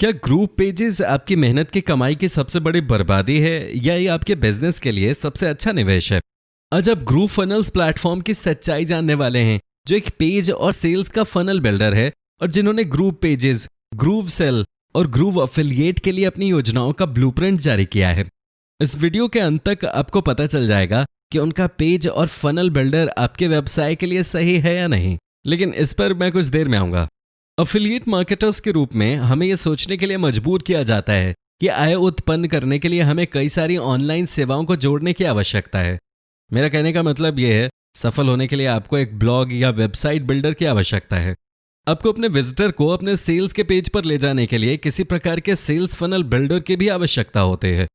क्या group pages आपकी मेहनत की कमाई की सबसे बड़ी बर्बादी है या ये आपके बिजनेस के लिए सबसे अच्छा निवेश है? आज आप ग्रुप फनल्स प्लेटफॉर्म की सच्चाई जानने वाले हैं, जो एक पेज और सेल्स का फनल बिल्डर है और जिन्होंने ग्रुप पेजेस, ग्रूव सेल और ग्रूव अफिलिएट के लिए अपनी योजनाओं का ब्लूप्रिंट जारी किया है। इस वीडियो के अंत तक आपको पता चल जाएगा कि उनका पेज और फनल बिल्डर आपके व्यवसाय के लिए सही है या नहीं, लेकिन इस पर मैं कुछ देर में आऊंगा। अफिलिएट मार्केटर्स के रूप में हमें यह सोचने के लिए मजबूर किया जाता है कि आय उत्पन्न करने के लिए हमें कई सारी ऑनलाइन सेवाओं को जोड़ने की आवश्यकता है। मेरा कहने का मतलब यह है, सफल होने के लिए आपको एक ब्लॉग या वेबसाइट बिल्डर की आवश्यकता है। आपको अपने विजिटर को अपने सेल्स के पेज पर ले जाने के लिए किसी प्रकार के सेल्स फनल बिल्डर की भी आवश्यकता होती है।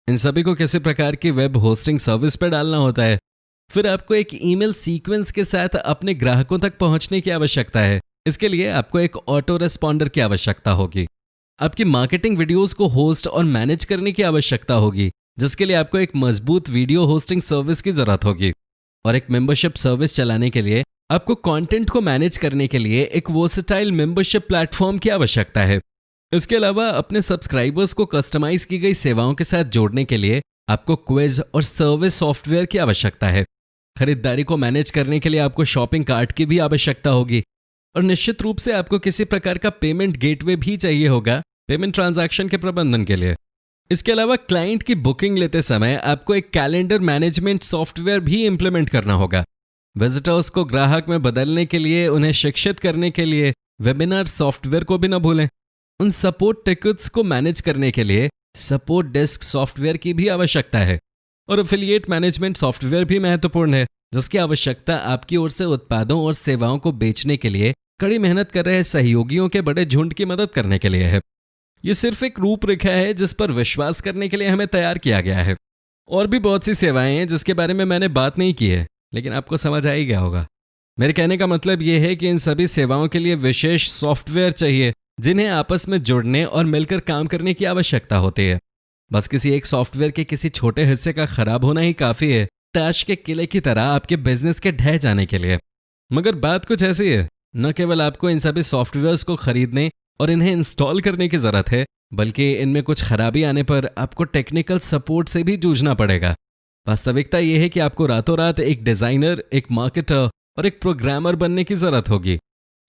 इन सभी को किसी प्रकार की वेब होस्टिंग सर्विस पर डालना होता है। फिर आपको एक ईमेल सीक्वेंस के साथ अपने ग्राहकों तक पहुंचने की आवश्यकता है। इसके लिए आपको एक ऑटो रेस्पॉन्डर की आवश्यकता होगी। आपकी मार्केटिंग वीडियोस को होस्ट और मैनेज करने की आवश्यकता होगी, जिसके लिए आपको एक मजबूत वीडियो होस्टिंग सर्विस की जरूरत होगी। और एक मेंबरशिप सर्विस चलाने के लिए आपको कंटेंट को मैनेज करने के लिए एक वर्सेटाइल मेंबरशिप प्लेटफॉर्म की आवश्यकता है। इसके अलावा अपने सब्सक्राइबर्स को कस्टमाइज की गई सेवाओं के साथ जोड़ने के लिए आपको क्विज और सर्विस सॉफ्टवेयर की आवश्यकता है। खरीदारी को मैनेज करने के लिए आपको शॉपिंग कार्ट की भी आवश्यकता होगी और निश्चित रूप से आपको किसी प्रकार का पेमेंट गेटवे भी चाहिए होगा पेमेंट ट्रांजैक्शन के प्रबंधन के लिए। इसके अलावा क्लाइंट की बुकिंग लेते समय आपको एक कैलेंडर मैनेजमेंट सॉफ्टवेयर भी इंप्लीमेंट करना होगा। विजिटर्स को ग्राहक में बदलने के लिए, उन्हें शिक्षित करने के लिए वेबिनार सॉफ्टवेयर को भी न भूलें। उन सपोर्ट टिकट्स को मैनेज करने के लिए सपोर्ट डेस्क सॉफ्टवेयर की भी आवश्यकता है। और एफिलिएट मैनेजमेंट सॉफ्टवेयर भी महत्वपूर्ण है, जिसकी आवश्यकता आपकी ओर से उत्पादों और सेवाओं को बेचने के लिए कड़ी मेहनत कर रहे सहयोगियों के बड़े झुंड की मदद करने के लिए है। ये सिर्फ एक रूपरेखा है जिस पर विश्वास करने के लिए हमें तैयार किया गया है। और भी बहुत सी सेवाएं हैं जिसके बारे में मैंने बात नहीं की है, लेकिन आपको समझ आ ही गया होगा। मेरे कहने का मतलब ये है कि इन सभी सेवाओं के लिए विशेष सॉफ्टवेयर चाहिए, जिन्हें आपस में जुड़ने और मिलकर काम करने की आवश्यकता होती है। बस किसी एक सॉफ्टवेयर के किसी छोटे हिस्से का खराब होना ही काफ़ी है ताश के किले की तरह आपके बिजनेस के ढह जाने के लिए। मगर बात कुछ ऐसी है, न केवल आपको इन सभी सॉफ्टवेयर्स को खरीदने और इन्हें इंस्टॉल करने की ज़रूरत है, बल्कि इनमें कुछ खराबी आने पर आपको टेक्निकल सपोर्ट से भी जूझना पड़ेगा। वास्तविकता यह है कि आपको रातों रात एक डिज़ाइनर, एक मार्केटर और एक प्रोग्रामर बनने की ज़रूरत होगी।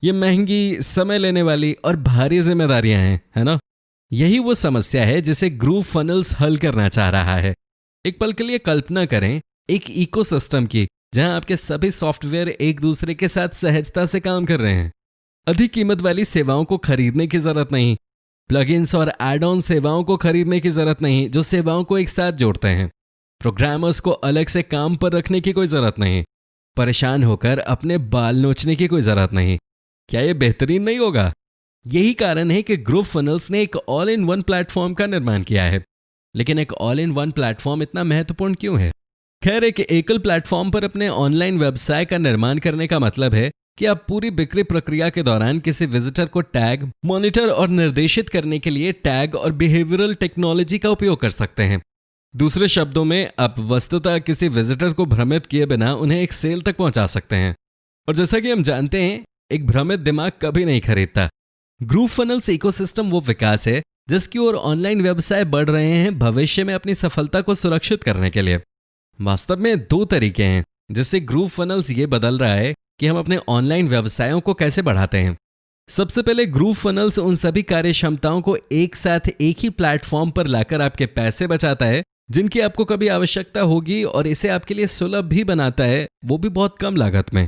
ये महंगी, समय लेने वाली और भारी जिम्मेदारियां हैं, है ना? यही वो समस्या है जिसे ग्रूव फनल्स हल करना चाह रहा है। एक पल के लिए कल्पना करें एक इकोसिस्टम की, जहां आपके सभी सॉफ्टवेयर एक दूसरे के साथ सहजता से काम कर रहे हैं। अधिक कीमत वाली सेवाओं को खरीदने की जरूरत नहीं, प्लगइन्स और एड ऑन सेवाओं को खरीदने की जरूरत नहीं जो सेवाओं को एक साथ जोड़ते हैं। प्रोग्रामर्स को अलग से काम पर रखने की कोई जरूरत नहीं, परेशान होकर अपने बाल नोचने की कोई जरूरत नहीं। क्या यह बेहतरीन नहीं होगा? यही कारण है कि ग्रूव फनल्स ने एक ऑल इन वन प्लेटफॉर्म का निर्माण किया है। लेकिन एक ऑल इन वन प्लेटफॉर्म इतना महत्वपूर्ण क्यों है? खैर, एक एकल प्लेटफॉर्म पर अपने ऑनलाइन व्यवसाय का निर्माण करने का मतलब है कि आप पूरी बिक्री प्रक्रिया के दौरान किसी विजिटर को टैग, मॉनिटर और निर्देशित करने के लिए टैग और बिहेवियरल टेक्नोलॉजी का उपयोग कर सकते हैं। दूसरे शब्दों में, आप वस्तुतः किसी विजिटर को भ्रमित किए बिना उन्हें एक सेल तक पहुंचा सकते हैं। और जैसा कि हम जानते हैं, एक भ्रमित दिमाग कभी नहीं खरीदता। ग्रूव फनल्स इकोसिस्टम वो विकास है जिसकी ओर ऑनलाइन व्यवसाय बढ़ रहे हैं भविष्य में अपनी सफलता को सुरक्षित करने के लिए। वास्तव में दो तरीके हैं जिससे ग्रूव फनल्स ये बदल रहा है कि हम अपने ऑनलाइन व्यवसायों को कैसे बढ़ाते हैं। सबसे पहले ग्रूव फनल्स उन सभी कार्य क्षमताओं को एक साथ एक ही प्लेटफॉर्म पर लाकर आपके पैसे बचाता है जिनकी आपको कभी आवश्यकता होगी, और इसे आपके लिए सुलभ भी बनाता है, वो भी बहुत कम लागत में।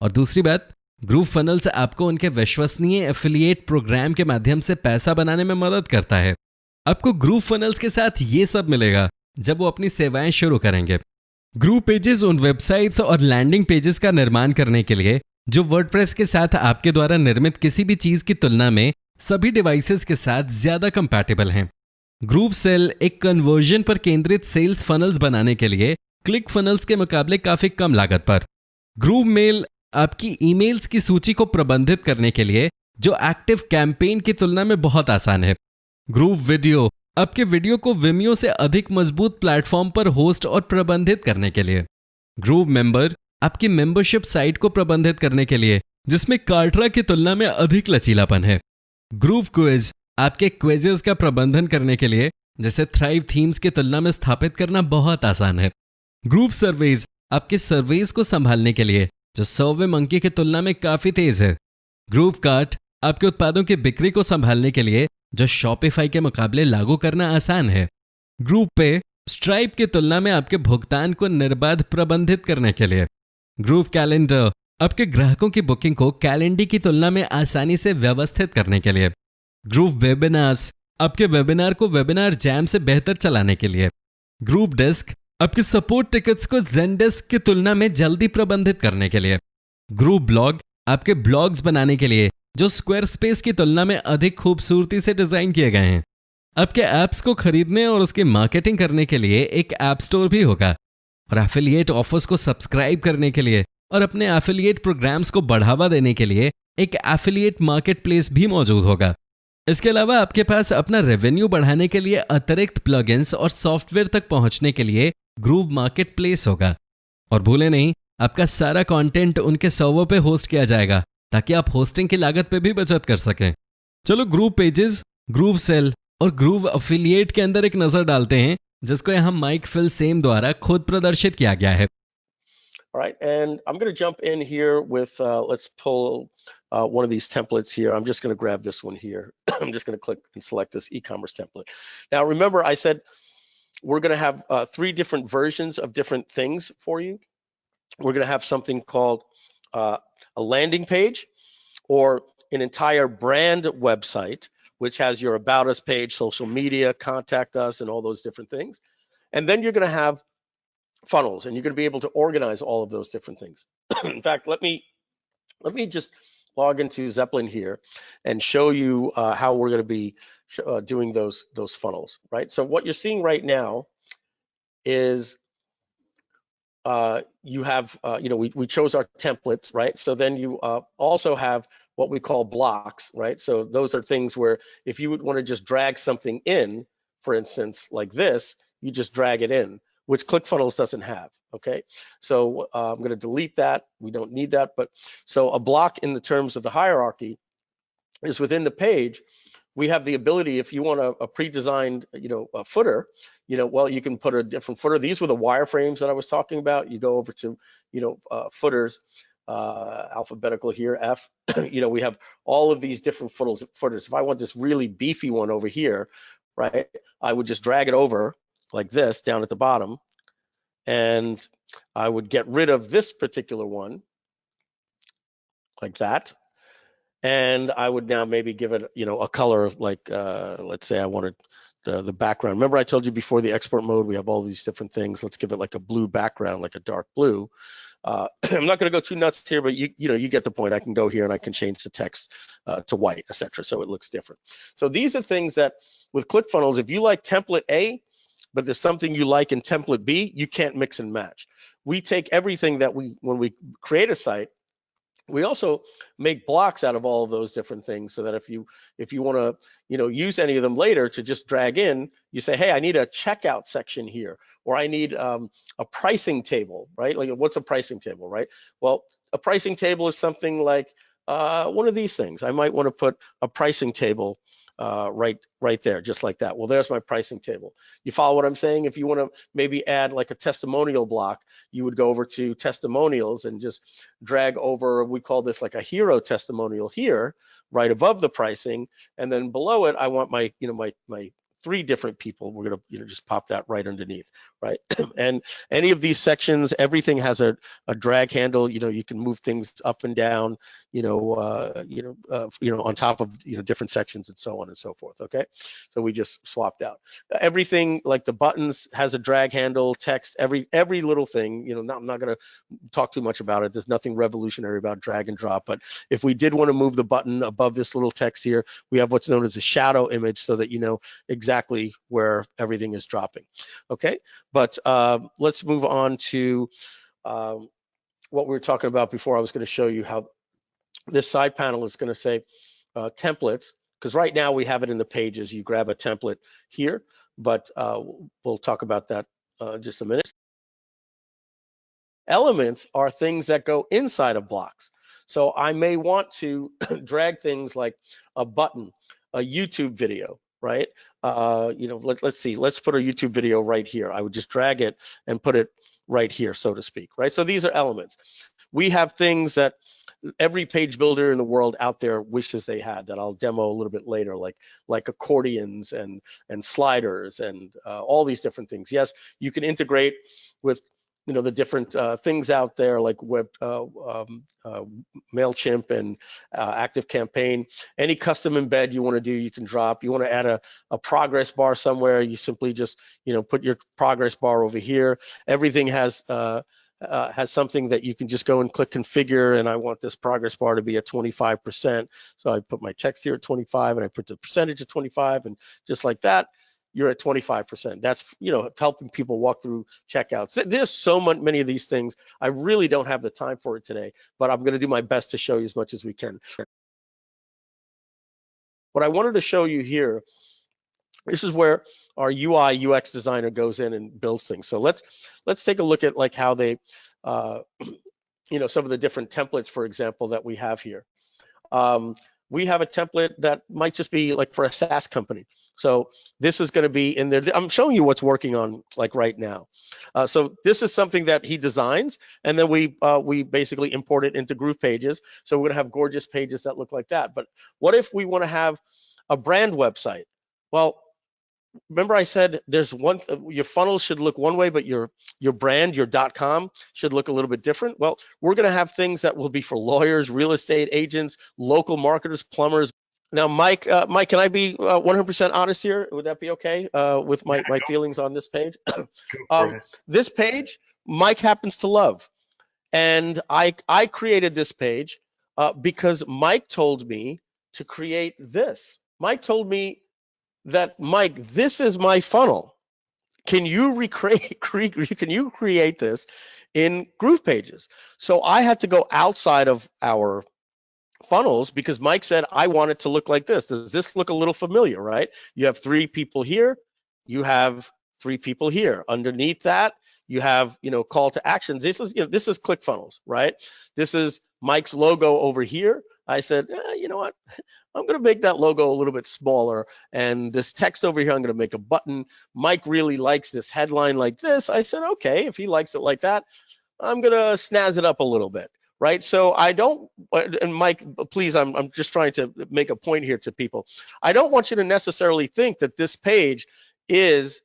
और दूसरी बात, ग्रूव फनल्स आपको उनके विश्वसनीय एफिलिएट प्रोग्राम के माध्यम से पैसा बनाने में मदद करता है। आपको ग्रूव फनल्स के साथ ये सब मिलेगा जब वो अपनी सेवाएं शुरू करेंगे। ग्रूव पेजेस उन वेबसाइट्स और लैंडिंग पेजेस का निर्माण करने के लिए जो वर्डप्रेस के साथ आपके द्वारा निर्मित किसी भी चीज की तुलना में सभी डिवाइसेस के साथ ज्यादा कंपैटिबल हैं। ग्रूव सेल एक कन्वर्जन पर केंद्रित सेल्स फनल्स बनाने के लिए क्लिक फनल्स के मुकाबले काफी कम लागत पर। ग्रूव मेल आपकी ईमेल्स की सूची को प्रबंधित करने के लिए जो एक्टिव कैंपेन की तुलना में बहुत आसान है। ग्रूव वीडियो आपके वीडियो को विमियो से अधिक मजबूत प्लेटफॉर्म पर होस्ट और प्रबंधित करने के लिए। ग्रूव मेंबर आपकी मेंबरशिप साइट को प्रबंधित करने के लिए जिसमें कार्टरा की तुलना में अधिक लचीलापन है। ग्रूव क्विज आपके क्विज़ेस का प्रबंधन करने के लिए, जिसे थ्राइव थीम्स की तुलना में स्थापित करना बहुत आसान है। ग्रूव सर्वेज आपके सर्वेज को संभालने के लिए, जो सर्वे मंकी की तुलना में काफी तेज है। ग्रूव कार्ट आपके उत्पादों की बिक्री को संभालने के लिए, जो शॉपिफाई के मुकाबले लागू करना आसान है। ग्रूव पे स्ट्राइप की तुलना में आपके भुगतान को निर्बाध प्रबंधित करने के लिए। ग्रूव कैलेंडर आपके ग्राहकों की बुकिंग को कैलेंडर की तुलना में आसानी से व्यवस्थित करने के लिए। ग्रूव वेबिनार्स आपके वेबिनार को वेबिनार जैम से बेहतर चलाने के लिए। ग्रूव डेस्क आपके सपोर्ट टिकट्स को ज़ेनडेस्क की तुलना में जल्दी प्रबंधित करने के लिए। ग्रूव ब्लॉग आपके ब्लॉग्स बनाने के लिए, जो स्क्वायर स्पेस की तुलना में अधिक खूबसूरती से डिजाइन किए गए हैं। आपके ऐप्स को खरीदने और उसकी मार्केटिंग करने के लिए एक ऐप स्टोर भी होगा, और एफिलिएट ऑफर्स को सब्सक्राइब करने के लिए और अपने एफिलिएट प्रोग्राम्स को बढ़ावा देने के लिए एक एफिलिएट मार्केट प्लेस भी मौजूद होगा। इसके अलावा आपके पास अपना रेवेन्यू बढ़ाने के लिए अतिरिक्त प्लगइन्स और सॉफ्टवेयर तक पहुंचने के लिए ग्रूव मार्केट प्लेस होगा। और भूले नहीं, आपका सारा कंटेंट उनके सर्वर पे होस्ट किया जाएगा, ताकि आप होस्टिंग की लागत पे भी बचत कर सकें। चलो ग्रूव पेजेस, ग्रूव सेल और ग्रूव अफिलिएट के अंदर एक नजर डालते हैं, जिसको यहाँ माइक फिल सेम द्वारा खुद प्रदर्शित किया गया है। All right, and I'm going to jump in here with, let's pull one of these templates here. I'm just going to grab this one here. I'm just going to click and select this e-commerce template. Now, remember I said we're going to have 3 different versions of different things for you. We're going to have something called a landing page, or an entire brand website, which has your About Us page, social media, contact us, and all those different things. And then you're going to have funnels, and you're going to be able to organize all of those different things. In fact, let me just log into Zeppelin here and show you how we're going to be doing those funnels, right? So what you're seeing right now is you have, we chose our templates, right? So then you also have what we call blocks, right? So those are things where if you would want to just drag something in, for instance, like this, you just drag it in, which ClickFunnels doesn't have, okay? So I'm going to delete that. We don't need that. But so a block in the terms of the hierarchy is within the page. We have the ability, if you want a pre-designed, a footer, well, you can put a different footer. These were the wireframes that I was talking about. You go over to, footers, alphabetical here, F. We have all of these different footers. If I want this really beefy one over here, right, I would just drag it over like this down at the bottom, and I would get rid of this particular one like that. And I would now maybe give it, a color of like, let's say I wanted the background. Remember I told you before the export mode, we have all these different things. Let's give it like a blue background, like a dark blue. I'm not going to go too nuts here, but you get the point. I can go here and I can change the text to white, etc. So it looks different. So these are things that with ClickFunnels, if you like template A, but there's something you like in template B, you can't mix and match. We take everything that when we create a site, we also make blocks out of all of those different things, so that if you want to use any of them later to just drag in, you say, hey, I need a checkout section here, or I need a pricing table, right? Like, what's a pricing table, right? Well, a pricing table is something like one of these things. I might want to put a pricing table right there, just like that. Well, there's my pricing table. You follow what I'm saying? If you want to maybe add like a testimonial block, you would go over to testimonials and just drag over, we call this like a hero testimonial here, right above the pricing. And then below it, I want my, my 3 different people. We're going to just pop that right underneath, right? And any of these sections, everything has a drag handle. You can move things up and down, on top of different sections and so on and so forth. Okay, so we just swapped out everything. Like the buttons has a drag handle, text, every little thing. I'm not going to talk too much about it. There's nothing revolutionary about drag and drop. But if we did want to move the button above this little text here, we have what's known as a shadow image, so that exactly where everything is dropping. Okay, but let's move on to what we were talking about before. I was going to show you how this side panel is going to say templates, because right now we have it in the pages. You grab a template here, but we'll talk about that just a minute. Elements are things that go inside of blocks. So I may want to drag things like a button a YouTube video, right? Let's see, let's put a YouTube video right here. I would just drag it and put it right here, so to speak, right? So these are elements. We have things that every page builder in the world out there wishes they had, that I'll demo a little bit later, like accordions and sliders and all these different things. Yes, you can integrate with the different things out there like MailChimp and ActiveCampaign. Any custom embed you want to do, you can drop. You want to add a progress bar somewhere, you simply just put your progress bar over here. Everything has something that you can just go and click configure, and I want this progress bar to be at 25%. So I put my text here at 25 and I put the percentage at 25, and just like that, you're at 25%. That's helping people walk through checkouts. There's so many of these things. I really don't have the time for it today, but I'm going to do my best to show you as much as we can. What I wanted to show you here, this is where our UI UX designer goes in and builds things. So let's take a look at like how they some of the different templates, for example, that we have here. We have a template that might just be like for a SaaS company. So this is going to be in there. I'm showing you what's working on like right now. So this is something that he designs, and then we basically import it into GroovePages. So we're going to have gorgeous pages that look like that. But what if we want to have a brand website? Well, remember I said there's your funnel should look one way, but your brand, your .com, should look a little bit different. Well, we're going to have things that will be for lawyers, real estate agents, local marketers, plumbers. Now, Mike, can I be 100% honest here? Would that be okay with my feelings on this page? This page, Mike happens to love, and I created this page because Mike told me to create this. Mike told me that, Mike, this is my funnel. Can you create this in GroovePages? So I had to go outside of our funnels because Mike said, I want it to look like this. Does this look a little familiar, right? You have 3 people here. You have 3 people here. Underneath that, you have, call to actions. This is ClickFunnels, right? This is Mike's logo over here. I said, you know what? I'm going to make that logo a little bit smaller, and this text over here, I'm going to make a button. Mike really likes this headline like this. I said, okay, if he likes it like that, I'm going to snazz it up a little bit, right? So I don't, and Mike, please, I'm just trying to make a point here to people. I don't want you to necessarily think that this page is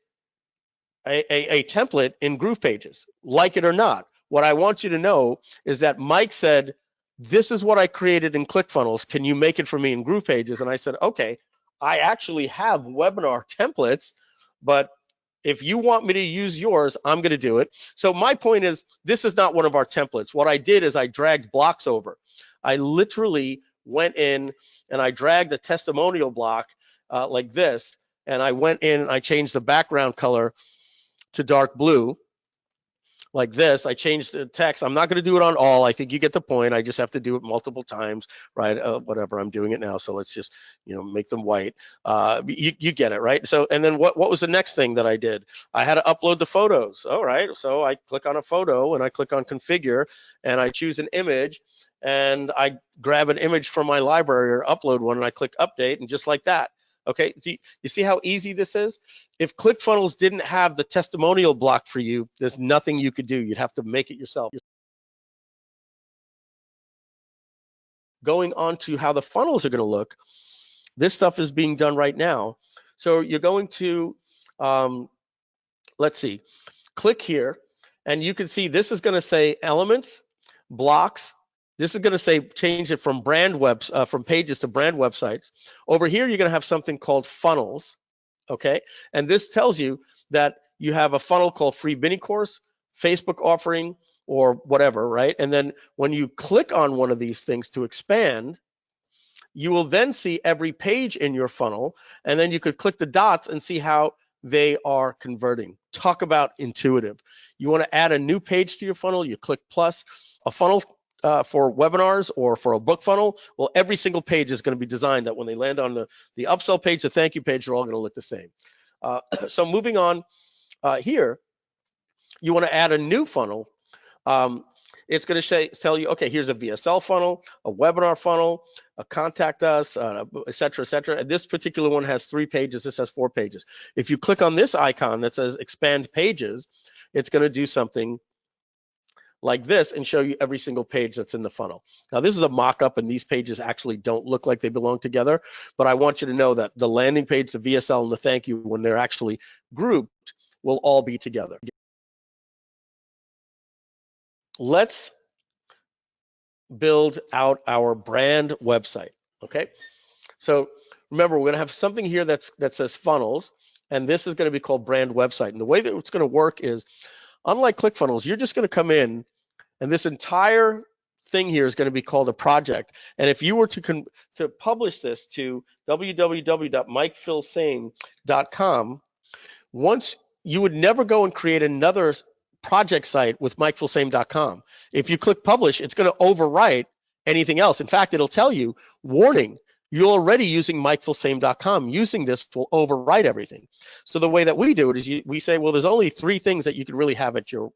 a template in GroovePages, like it or not. What I want you to know is that Mike said, this is what I created in ClickFunnels. Can you make it for me in GroovePages? And I said, okay, I actually have webinar templates, but if you want me to use yours, I'm going to do it. So my point is, this is not one of our templates. What I did is I dragged blocks over. I literally went in and I dragged a testimonial block like this, and I went in and I changed the background color to dark blue. Like this, I changed the text. I'm not going to do it on all. I think you get the point. I just have to do it multiple times, right? Whatever, I'm doing it now. So let's just, make them white. You get it, right? So, and then what was the next thing that I did? I had to upload the photos. All right. So I click on a photo and I click on configure and I choose an image and I grab an image from my library or upload one and I click update, and just like that. Okay, you see how easy this is? If ClickFunnels didn't have the testimonial block for you, there's nothing you could do. You'd have to make it yourself. Going on to how the funnels are going to look, this stuff is being done right now. So you're going to, let's see, click here, and you can see this is going to say elements, blocks. This is going to say change it from from pages to brand websites. Over here, you're going to have something called funnels, okay? And this tells you that you have a funnel called free mini course, Facebook offering, or whatever, right? And then when you click on one of these things to expand, you will then see every page in your funnel, and then you could click the dots and see how they are converting. Talk about intuitive. You want to add a new page to your funnel, you click plus. A funnel for webinars or for a book funnel, well, every single page is going to be designed that when they land on the upsell page, the thank you page, they're all going to look the same. So moving on here, you want to add a new funnel. It's going to tell you, okay, here's a VSL funnel, a webinar funnel, contact us, et cetera, et cetera. And this particular one has 3 pages. This has 4 pages. If you click on this icon that says expand pages, it's going to do something like this and show you every single page that's in the funnel. Now, this is a mock-up, and these pages actually don't look like they belong together, but I want you to know that the landing page, the VSL, and the thank you, when they're actually grouped, will all be together. Let's build out our brand website, okay? So remember, we're going to have something here that says funnels, and this is going to be called brand website. And the way that it's going to work is, unlike ClickFunnels, you're just going to come in, and this entire thing here is going to be called a project. And if you were to publish this to www.mikefilsame.com, once you would never go and create another project site with mikefilsame.com. If you click publish, it's going to overwrite anything else. In fact, it'll tell you, warning, you're already using mikefilsame.com. Using this will overwrite everything. So the way that we do it is we say, well, there's only 3 things that you can really have at your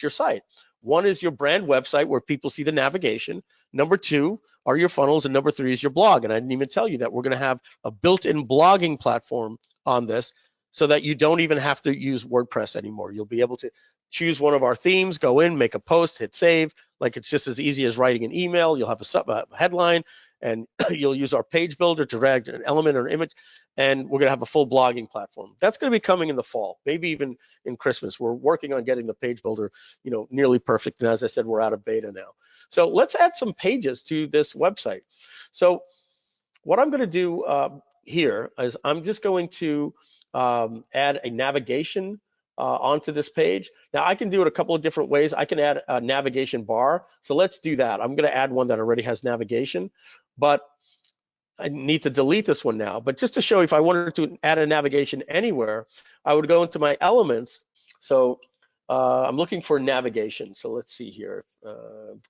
site. One is your brand website where people see the navigation. Number 2 are your funnels, and number 3 is your blog. And I didn't even tell you that we're going to have a built-in blogging platform on this, so that you don't even have to use WordPress anymore. You'll be able to choose one of our themes, go in, make a post, hit save. Like, it's just as easy as writing an email. You'll have a headline, and you'll use our page builder to drag an element or an image, and we're going to have a full blogging platform. That's going to be coming in the fall, maybe even in Christmas. We're working on getting the page builder, nearly perfect. And as I said, we're out of beta now. So let's add some pages to this website. So what I'm going to do here is I'm just going to add a navigation onto this page. Now, I can do it a couple of different ways. I can add a navigation bar. So let's do that. I'm going to add one that already has navigation, but I need to delete this one now. But just to show you, if I wanted to add a navigation anywhere, I would go into my elements. So I'm looking for navigation. So let's see here,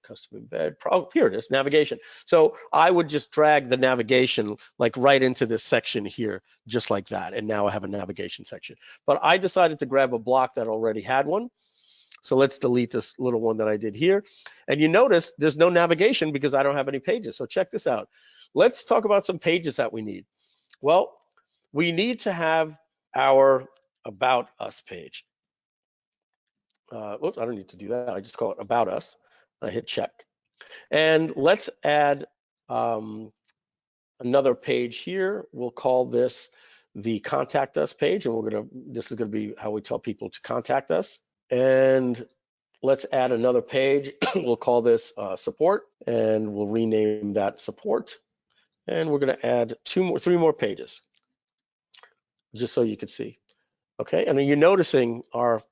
custom embed, here it is, navigation. So I would just drag the navigation like right into this section here, just like that. And now I have a navigation section. But I decided to grab a block that already had one. So let's delete this little one that I did here. And you notice there's no navigation because I don't have any pages. So check this out. Let's talk about some pages that we need. Well, we need to have our About Us page. Whoops, I don't need to do that. I just call it About Us. I hit check. And let's add another page here. We'll call this the Contact Us page, and this is going to be how we tell people to contact us. And let's add another page. We'll call this Support, and we'll rename that Support. And we're going to add 3 more pages, just so you can see. Okay, and you're noticing our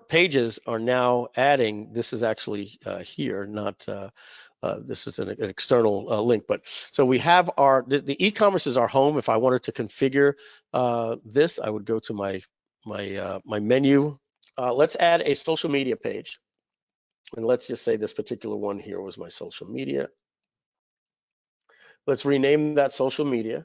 pages are now adding, this is actually here, not, this is an external link, but so we have the e-commerce is our home. If I wanted to configure this, I would go to my menu. Let's add a social media page. And let's just say this particular one here was my social media. Let's rename that social media.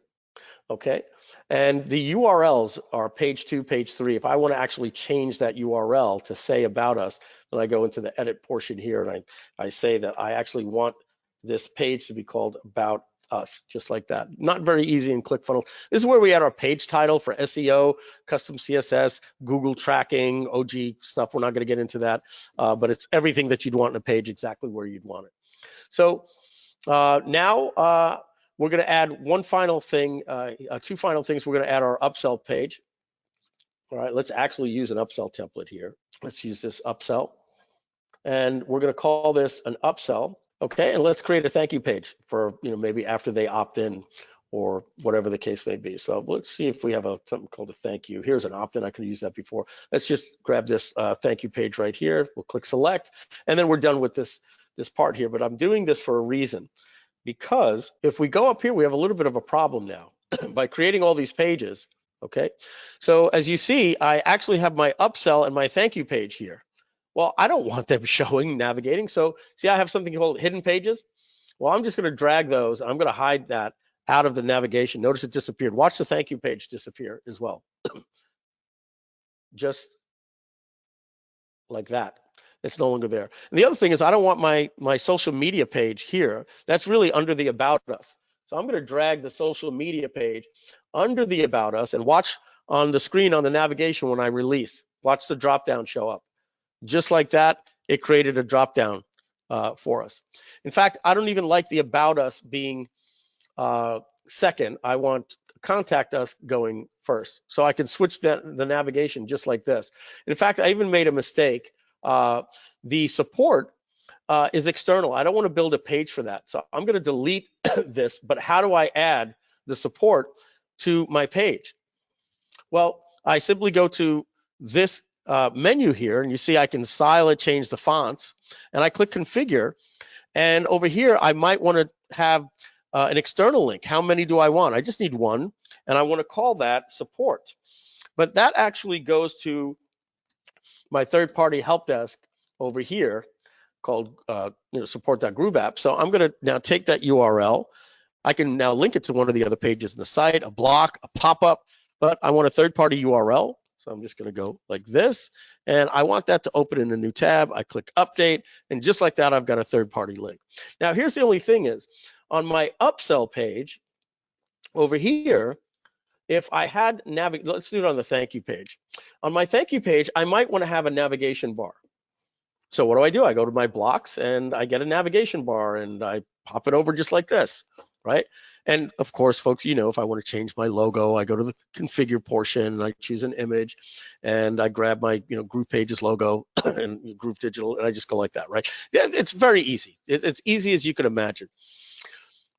Okay, and the URLs are page 2, page 3. If I want to actually change that URL to say About Us, then I go into the edit portion here, and I say that I actually want this page to be called About Us, just like that. Not very easy in ClickFunnels. This is where we add our page title for SEO, custom CSS, Google tracking, OG stuff. We're not going to get into that, but it's everything that you'd want in a page, exactly where you'd want it. So now we're going to add one final thing, 2 final things. We're going to add our upsell page. All right, let's actually use an upsell template here. Let's use this upsell. And we're going to call this an upsell. Okay, and let's create a thank you page for, maybe after they opt in or whatever the case may be. So let's see if we have something called a thank you. Here's an opt-in. I could use that before. Let's just grab this thank you page right here. We'll click select, and then we're done with this part here. But I'm doing this for a reason. Because if we go up here, we have a little bit of a problem now by creating all these pages, okay? So as you see, I actually have my upsell and my thank you page here. Well, I don't want them showing, navigating. So see, I have something called hidden pages. Well, I'm just going to drag those. I'm going to hide that out of the navigation. Notice it disappeared. Watch the thank you page disappear as well. Just like that. It's no longer there. And the other thing is I don't want my social media page here. That's really under the About Us. So I'm going to drag the social media page under the About Us, and watch on the screen on the navigation when I release. Watch the drop down show up. Just like that, it created a drop down for us. In fact, I don't even like the About Us being second. I want Contact Us going first. So I can switch the navigation just like this. In fact, I even made a mistake. The support is external. I don't want to build a page for that. So I'm going to delete this, but how do I add the support to my page? Well, I simply go to this menu here, and you see I can style it, change the fonts, and I click configure. And over here, I might want to have an external link. How many do I want? I just need one, and I want to call that support. But that actually goes to my third-party help desk over here called support.grooveapp. So I'm going to now take that URL. I can now link it to one of the other pages in the site, a block, a pop-up, but I want a third-party URL. So I'm just going to go like this, and I want that to open in a new tab. I click update, and just like that, I've got a third-party link. Now, here's the only thing is, on my upsell page over here, if I had let's do it on the thank you page. On my thank you page, I might want to have a navigation bar. So what do? I go to my blocks, and I get a navigation bar, and I pop it over just like this, right? And of course, folks, if I want to change my logo, I go to the configure portion, and I choose an image, and I grab my GroovePages logo and Groove Digital, and I just go like that, right? Yeah, it's very easy. It's easy as you can imagine.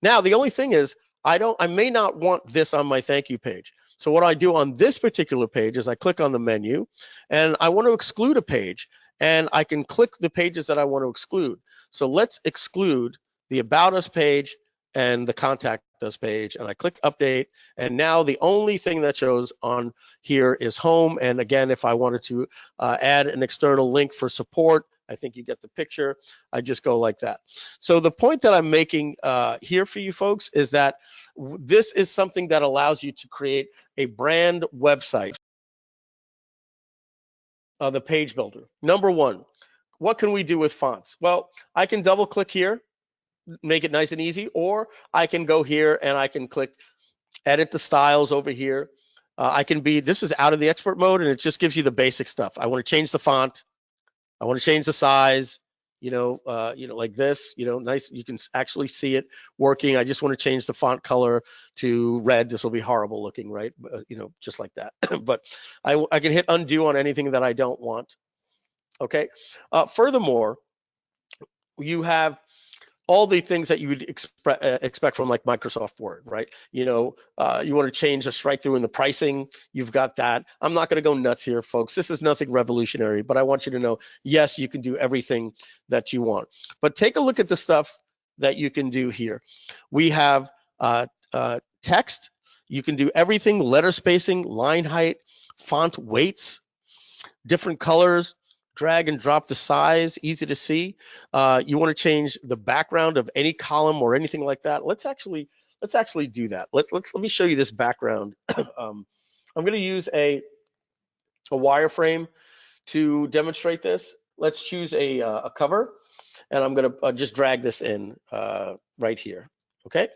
Now, the only thing is, I may not want this on my thank you page. So what I do on this particular page is I click on the menu, and I want to exclude a page, and I can click the pages that I want to exclude. So let's exclude the About Us page and the Contact Us page, and I click update, and now the only thing that shows on here is home. And again, if I wanted to add an external link for support, I think you get the picture. I just go like that. So the point that I'm making here for you folks is that this is something that allows you to create a brand website. The page builder. Number one, what can we do with fonts? Well, I can double click here, make it nice and easy, or I can go here and I can click edit the styles over here. This is out of the expert mode, and it just gives you the basic stuff. I want to change the font. I want to change the size, like this, nice. You can actually see it working. I just want to change the font color to red. This will be horrible looking, right? Just like that. But I can hit undo on anything that I don't want. Okay. Furthermore, you have all the things that you would expect from like Microsoft Word, right? You want to change a strike through in the pricing, you've got that. I'm not going to go nuts here, folks. This is nothing revolutionary, but I want you to know, yes, you can do everything that you want. But take a look at the stuff that you can do here. We have text. You can do everything: letter spacing, line height, font weights, different colors, drag and drop the size, easy to see. You want to change the background of any column or anything like that. Let's actually do that. Let me show you this background. I'm going to use a wireframe to demonstrate this. Let's choose a cover, and I'm going to just drag this in right here. Okay.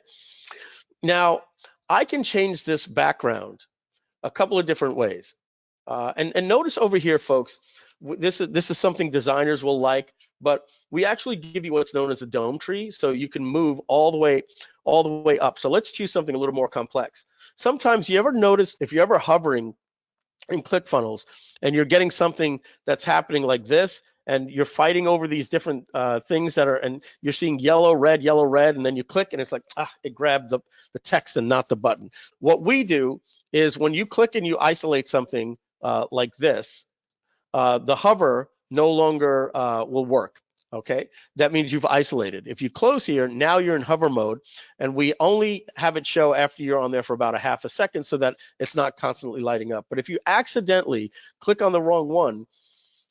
Now I can change this background a couple of different ways. And notice over here, folks, this is something designers will like, but we actually give you what's known as a dome tree, so you can move all the way up. So let's choose something a little more complex. Sometimes you ever notice, if you're ever hovering in ClickFunnels and you're getting something that's happening like this, and you're fighting over these different things and you're seeing yellow, red, and then you click and it's like, it grabbed the text and not the button. What we do is when you click and you isolate something like this, the hover no longer will work. Okay, that means you've isolated. If you close here, now you're in hover mode, and we only have it show after you're on there for about a half a second so that it's not constantly lighting up. But if you accidentally click on the wrong one,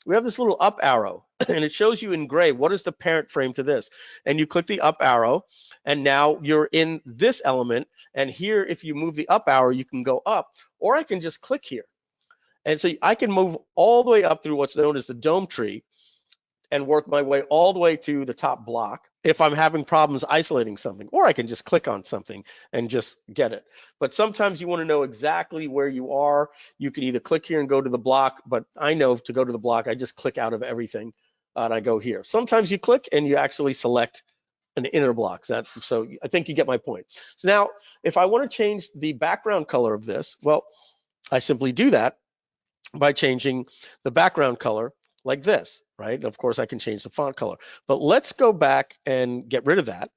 we have this little up arrow, and it shows you in gray what is the parent frame to this. And you click the up arrow, and now you're in this element. And here, if you move the up arrow, you can go up, or I can just click here. And so I can move all the way up through what's known as the dome tree, and work my way all the way to the top block if I'm having problems isolating something, or I can just click on something and just get it. But sometimes you want to know exactly where you are. You can either click here and go to the block, but I know to go to the block, I just click out of everything and I go here. Sometimes you click and you actually select an inner block. So I think you get my point. So now, if I want to change the background color of this, well, I simply do that by changing the background color like this, right? And of course, I can change the font color. But let's go back and get rid of that.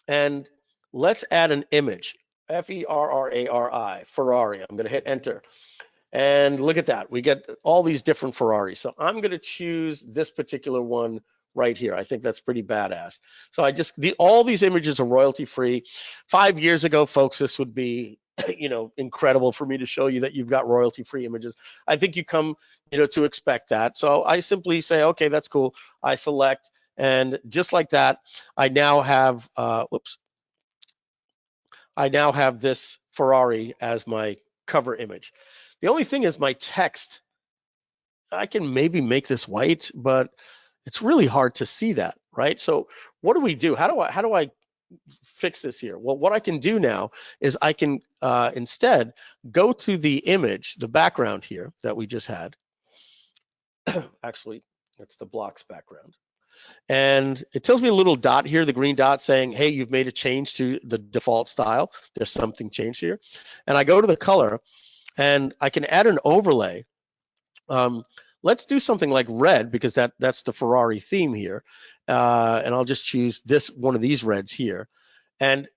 And let's add an image, Ferrari, Ferrari. I'm going to hit enter. And look at that. We get all these different Ferraris. So I'm going to choose this particular one right here. I think that's pretty badass. So all these images are royalty free. 5 years ago, folks, this would be, incredible for me to show you that you've got royalty free images. I think you come, to expect that. So I simply say, okay, that's cool. I select, and just like that, I now have, I now have this Ferrari as my cover image. The only thing is my text, I can maybe make this white, but it's really hard to see that, right? So what do we do? How do I fix this here? Well, what I can do now is I can instead go to the image, the background here that we just had. Actually, it's the blocks background. And it tells me a little dot here, the green dot saying, hey, you've made a change to the default style. There's something changed here. And I go to the color and I can add an overlay. Let's do something like red because that's the Ferrari theme here. And I'll just choose one of these reds here. And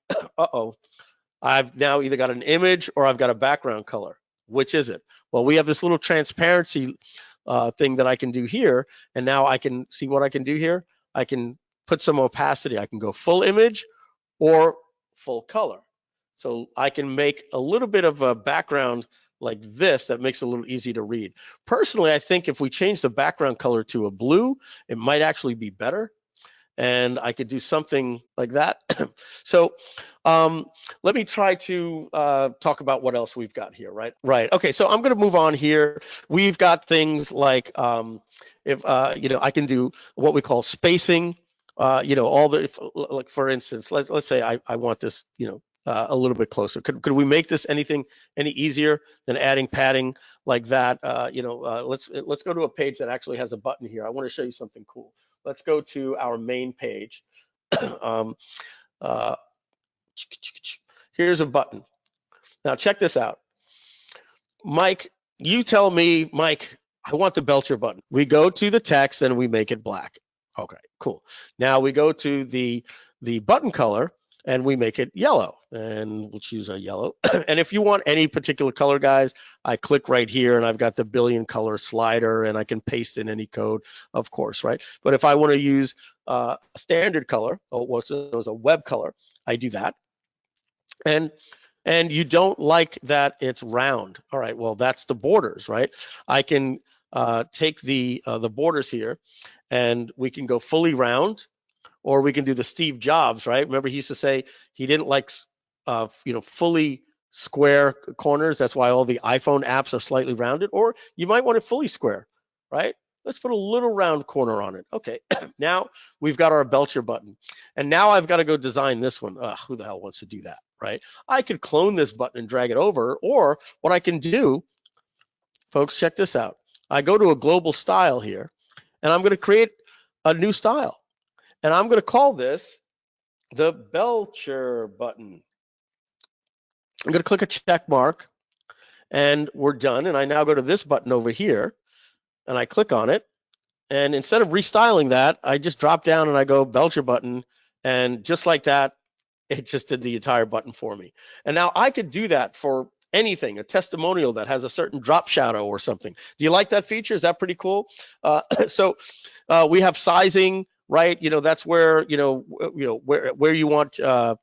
I've now either got an image or I've got a background color. Which is it? Well, we have this little transparency thing that I can do here. And now I can see what I can do here. I can put some opacity. I can go full image or full color. So I can make a little bit of a background like this that makes it a little easy to read. Personally, I think if we change the background color to a blue, it might actually be better. And I could do something like that. So let me try to talk about what else we've got here, right? Right. Okay, so I'm going to move on here. We've got things like, I can do what we call spacing. Like for instance, let's say I want this, a little bit closer. Could we make this any easier than adding padding like that? Let's go to a page that actually has a button here. I want to show you something cool. Let's go to our main page. Here's a button. Now check this out. Mike, you tell me, Mike, I want the Belcher button. We go to the text and we make it black. Okay, cool. Now we go to the button color and we make it yellow, and we'll choose a yellow. And if you want any particular color, guys, I click right here and I've got the billion color slider and I can paste in any code, of course, right? But if I want to use a standard color, or what's known as a web color, I do that. And you don't like that it's round. All right, well, that's the borders, right? I can take the borders here and we can go fully round, or we can do the Steve Jobs, right? Remember, he used to say he didn't like, fully square corners. That's why all the iPhone apps are slightly rounded. Or you might want it fully square, right? Let's put a little round corner on it. Okay, now we've got our Belcher button. And now I've got to go design this one. Who the hell wants to do that, right? I could clone this button and drag it over, or what I can do, folks, check this out. I go to a global style here, and I'm going to create a new style. And I'm going to call this the Belcher button. I'm going to click a check mark, and we're done. And I now go to this button over here, and I click on it. And instead of restyling that, I just drop down and I go Belcher button. And just like that, it just did the entire button for me. And now I could do that for anything, a testimonial that has a certain drop shadow or something. Do you like that feature? Is that pretty cool? So we have sizing. Right, that's where where you want the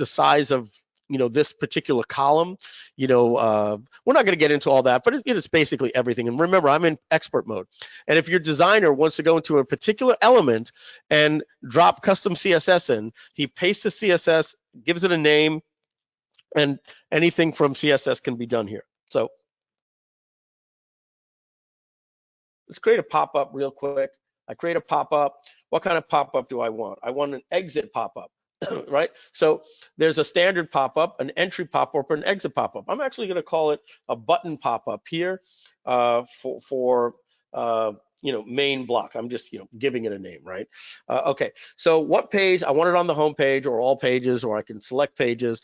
size of this particular column. We're not going to get into all that, but it's basically everything. And remember, I'm in expert mode. And if your designer wants to go into a particular element and drop custom CSS in, he pastes the CSS, gives it a name, and anything from CSS can be done here. So let's create a pop-up real quick. I create a pop-up. What kind of pop-up do I want? I want an exit pop-up, right? So there's a standard pop-up, an entry pop-up, or an exit pop-up. I'm actually going to call it a button pop-up here for main block. I'm just giving it a name, right? Okay. So what page? I want it on the home page or all pages, or I can select pages.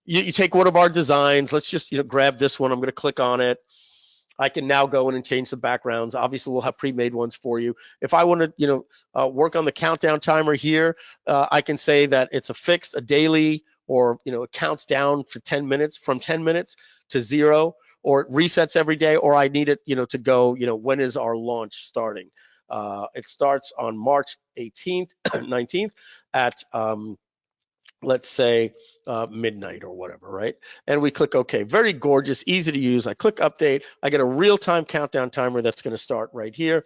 You take one of our designs. Let's just grab this one. I'm going to click on it. I can now go in and change the backgrounds. Obviously, we'll have pre-made ones for you. If I want to, work on the countdown timer here, I can say that it's a fixed, a daily, or it counts down for 10 minutes, from 10 minutes to 0, or it resets every day, or I need it, to go, when is our launch starting? It starts on March 18th, 19th at let's say midnight or whatever, right? And we click OK. Very gorgeous, easy to use. I click update. I get a real-time countdown timer that's going to start right here.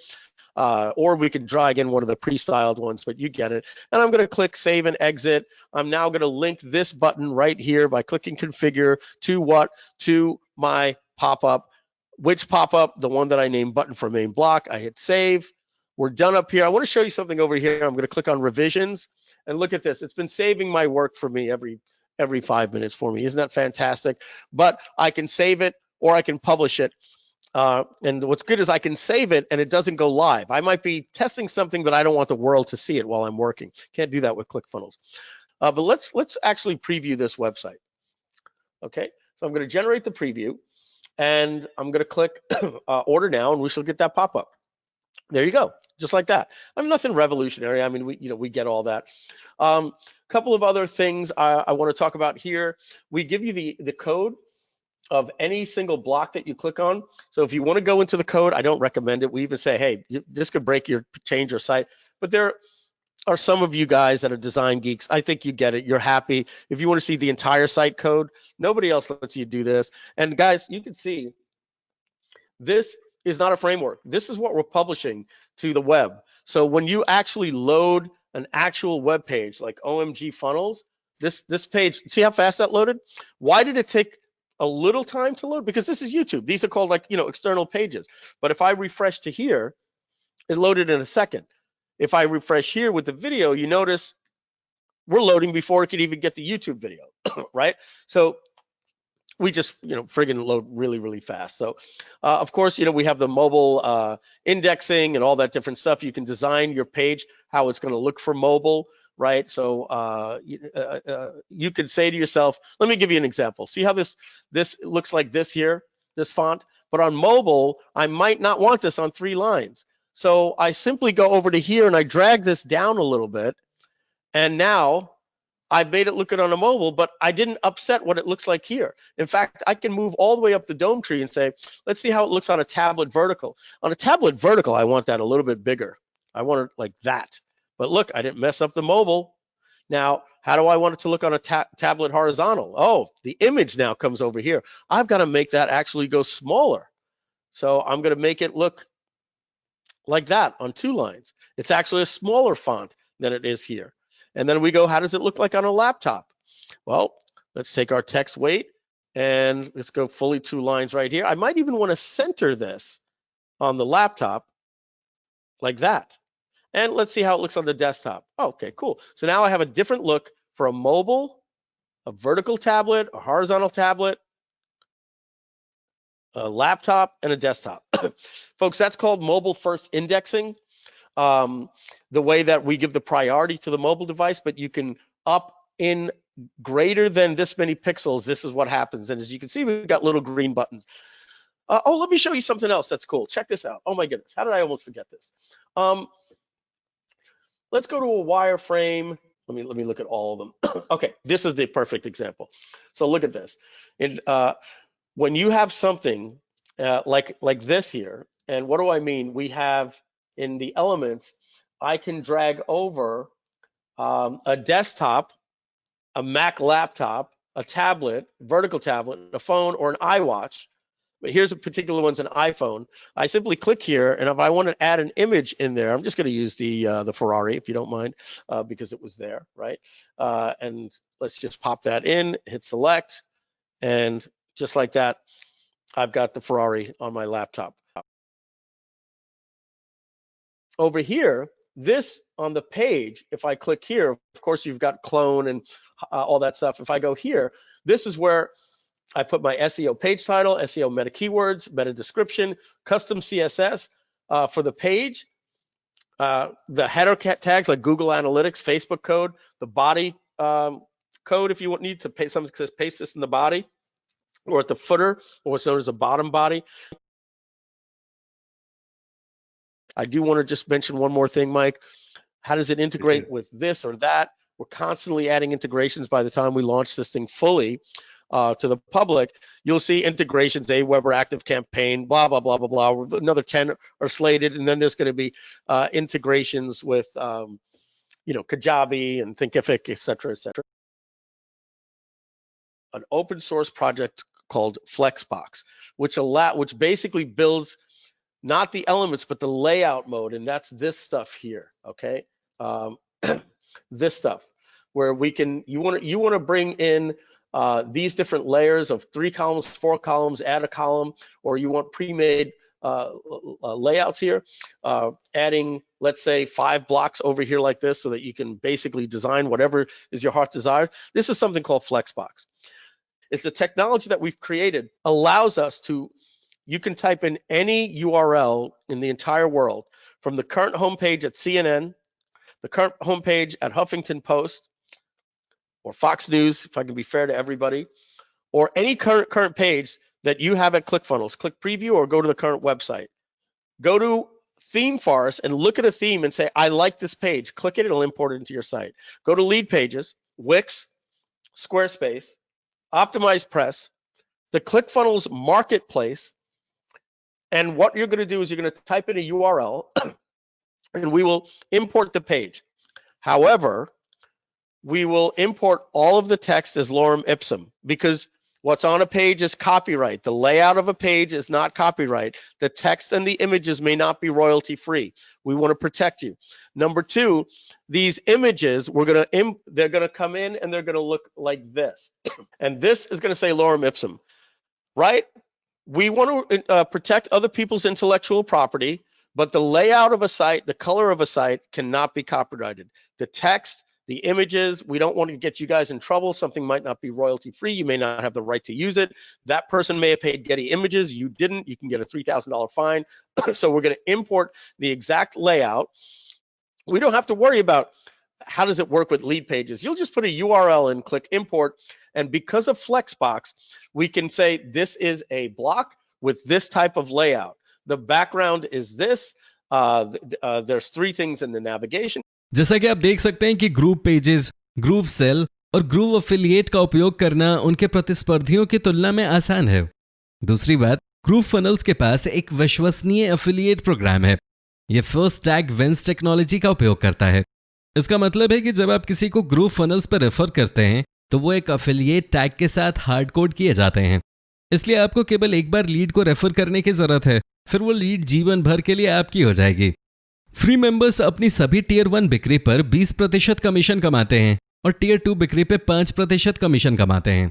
Or we can drag in one of the pre-styled ones, but you get it. And I'm going to click save and exit. I'm now going to link this button right here by clicking configure to what? To my pop-up. Which pop-up? The one that I named button for main block. I hit save. We're done up here. I want to show you something over here. I'm going to click on revisions. And look at this. It's been saving my work for me every 5 minutes for me. Isn't that fantastic? But I can save it or I can publish it. And what's good is I can save it and it doesn't go live. I might be testing something, but I don't want the world to see it while I'm working. Can't do that with ClickFunnels. But let's actually preview this website. Okay, so I'm going to generate the preview and I'm going to click order now, and we shall get that pop-up. There you go, just like that. I mean, nothing revolutionary. I mean, we get all that. Couple of other things I want to talk about here. We give you the code of any single block that you click on. So if you want to go into the code, I don't recommend it. We even say, hey, this could change your site. But there are some of you guys that are design geeks. I think you get it. You're happy. If you want to see the entire site code, nobody else lets you do this. And guys, you can see this is not a framework. This is what we're publishing to the web. So when you actually load an actual web page like OMG Funnels, this page, see how fast that loaded? Why did it take a little time to load? Because this is YouTube. These are called external pages. But if I refresh to here, it loaded in a second. If I refresh here with the video, you notice we're loading before it could even get the YouTube video, right? So we just friggin' load really, really fast. So of course, we have the mobile indexing and all that different stuff. You can design your page how it's going to look for mobile, right? So you could say to yourself, let me give you an example. See how this looks like this here, this font? But on mobile, I might not want this on 3 lines. So I simply go over to here and I drag this down a little bit, and now I made it look good on a mobile, but I didn't upset what it looks like here. In fact, I can move all the way up the dome tree and say, let's see how it looks on a tablet vertical. On a tablet vertical, I want that a little bit bigger. I want it like that. But look, I didn't mess up the mobile. Now, how do I want it to look on a tablet horizontal? Oh, the image now comes over here. I've got to make that actually go smaller. So I'm going to make it look like that on 2 lines. It's actually a smaller font than it is here. And then we go, how does it look like on a laptop? Well, let's take our text weight and let's go fully 2 lines right here. I might even want to center this on the laptop like that. And let's see how it looks on the desktop. Oh, okay, cool. So now I have a different look for a mobile, a vertical tablet, a horizontal tablet, a laptop, and a desktop. Folks, that's called mobile first indexing. The way that we give the priority to the mobile device, but you can up in greater than this many pixels. This is what happens. And as you can see, we've got little green buttons. Oh, let me show you something else that's cool. Check this out. Oh my goodness, how did I almost forget this? Let's go to a wireframe. Let me look at all of them. Okay, this is the perfect example. So look at this. When you have something like this here, and what do I mean? We have in the elements, I can drag over a desktop, a Mac laptop, a tablet, vertical tablet, a phone, or an iWatch. But here's a particular one's an iPhone. I simply click here, and if I want to add an image in there, I'm just going to use the Ferrari, if you don't mind, because it was there, right? And let's just pop that in, hit select, and just like that, I've got the Ferrari on my laptop. over here, this on the page, if I click here, of course, you've got clone and all that stuff. If I go here, this is where I put my SEO page title, SEO meta keywords, meta description, custom CSS for the page, the header tags like Google Analytics, Facebook code, the body code if you need to paste something that says paste this in the body, or at the footer, or what's known as a bottom body. I do want to just mention one more thing, Mike. How does it integrate with this or that? We're constantly adding integrations. By the time we launch this thing fully to the public, you'll see integrations, Aweber Active Campaign, blah, blah, blah, blah, blah. Another 10 are slated, and then there's going to be integrations with, Kajabi and Thinkific, et cetera, et cetera. An open source project called Flexbox, which basically builds not the elements, but the layout mode, and that's this stuff here, okay? This stuff, where you want to bring in these different layers of 3 columns, 4 columns, add a column, or you want pre-made layouts here, adding, let's say, 5 blocks over here like this so that you can basically design whatever is your heart's desire. This is something called Flexbox. It's the technology that we've created, allows us to, you can type in any URL in the entire world, from the current homepage at CNN, the current homepage at Huffington Post, or Fox News, if I can be fair to everybody, or any current page that you have at ClickFunnels. Click preview or go to the current website. Go to Theme Forest and look at a theme and say, I like this page. Click it, it'll import it into your site. Go to Lead Pages, Wix, Squarespace, Optimized Press, the ClickFunnels Marketplace, and what you're going to do is you're going to type in a URL and we will import the page. However, we will import all of the text as lorem ipsum, because what's on a page is copyright. The layout of a page is not copyright. The text and the images may not be royalty free. We want to protect you. Number 2, these images, they're going to come in and they're going to look like this. And this is going to say lorem ipsum, right? We want to protect other people's intellectual property, but the layout of a site, the color of a site cannot be copyrighted. The text, the images, we don't want to get you guys in trouble. Something might not be royalty free. You may not have the right to use it. That person may have paid Getty Images. You didn't. You can get a $3,000 fine. So we're going to import the exact layout. We don't have to worry about how does it work with Lead Pages. You'll just put a URL and click import. And because of Flexbox, we can say this is a block with this type of layout. The background is this. There's 3 things in the navigation. जैसा कि आप देख सकते हैं कि groove pages, groove cell और groove affiliate का उपयोग करना उनके प्रतिस्पर्धियों की तुलना में आसान है। दूसरी बात, ग्रूव फनल्स के पास एक विश्वसनीय अफिलिएट प्रोग्राम है। यह फर्स्ट टैग विंस टेक्नोलॉजी का उपयोग करता है। इसका मतलब है कि जब आप किसी को ग्रूव फनल्स पर रेफर करते हैं तो वो एक अफिलिएट टैग के साथ हार्ड कोड किए जाते हैं। इसलिए आपको केवल एक बार लीड को रेफर करने की जरूरत है, फिर वो लीड जीवन भर के लिए आपकी हो जाएगी। फ्री मेंबर्स अपनी सभी टियर 1 बिक्री पर 20% कमीशन कमाते हैं और टियर 2 बिक्री पे 5% कमीशन कमाते हैं।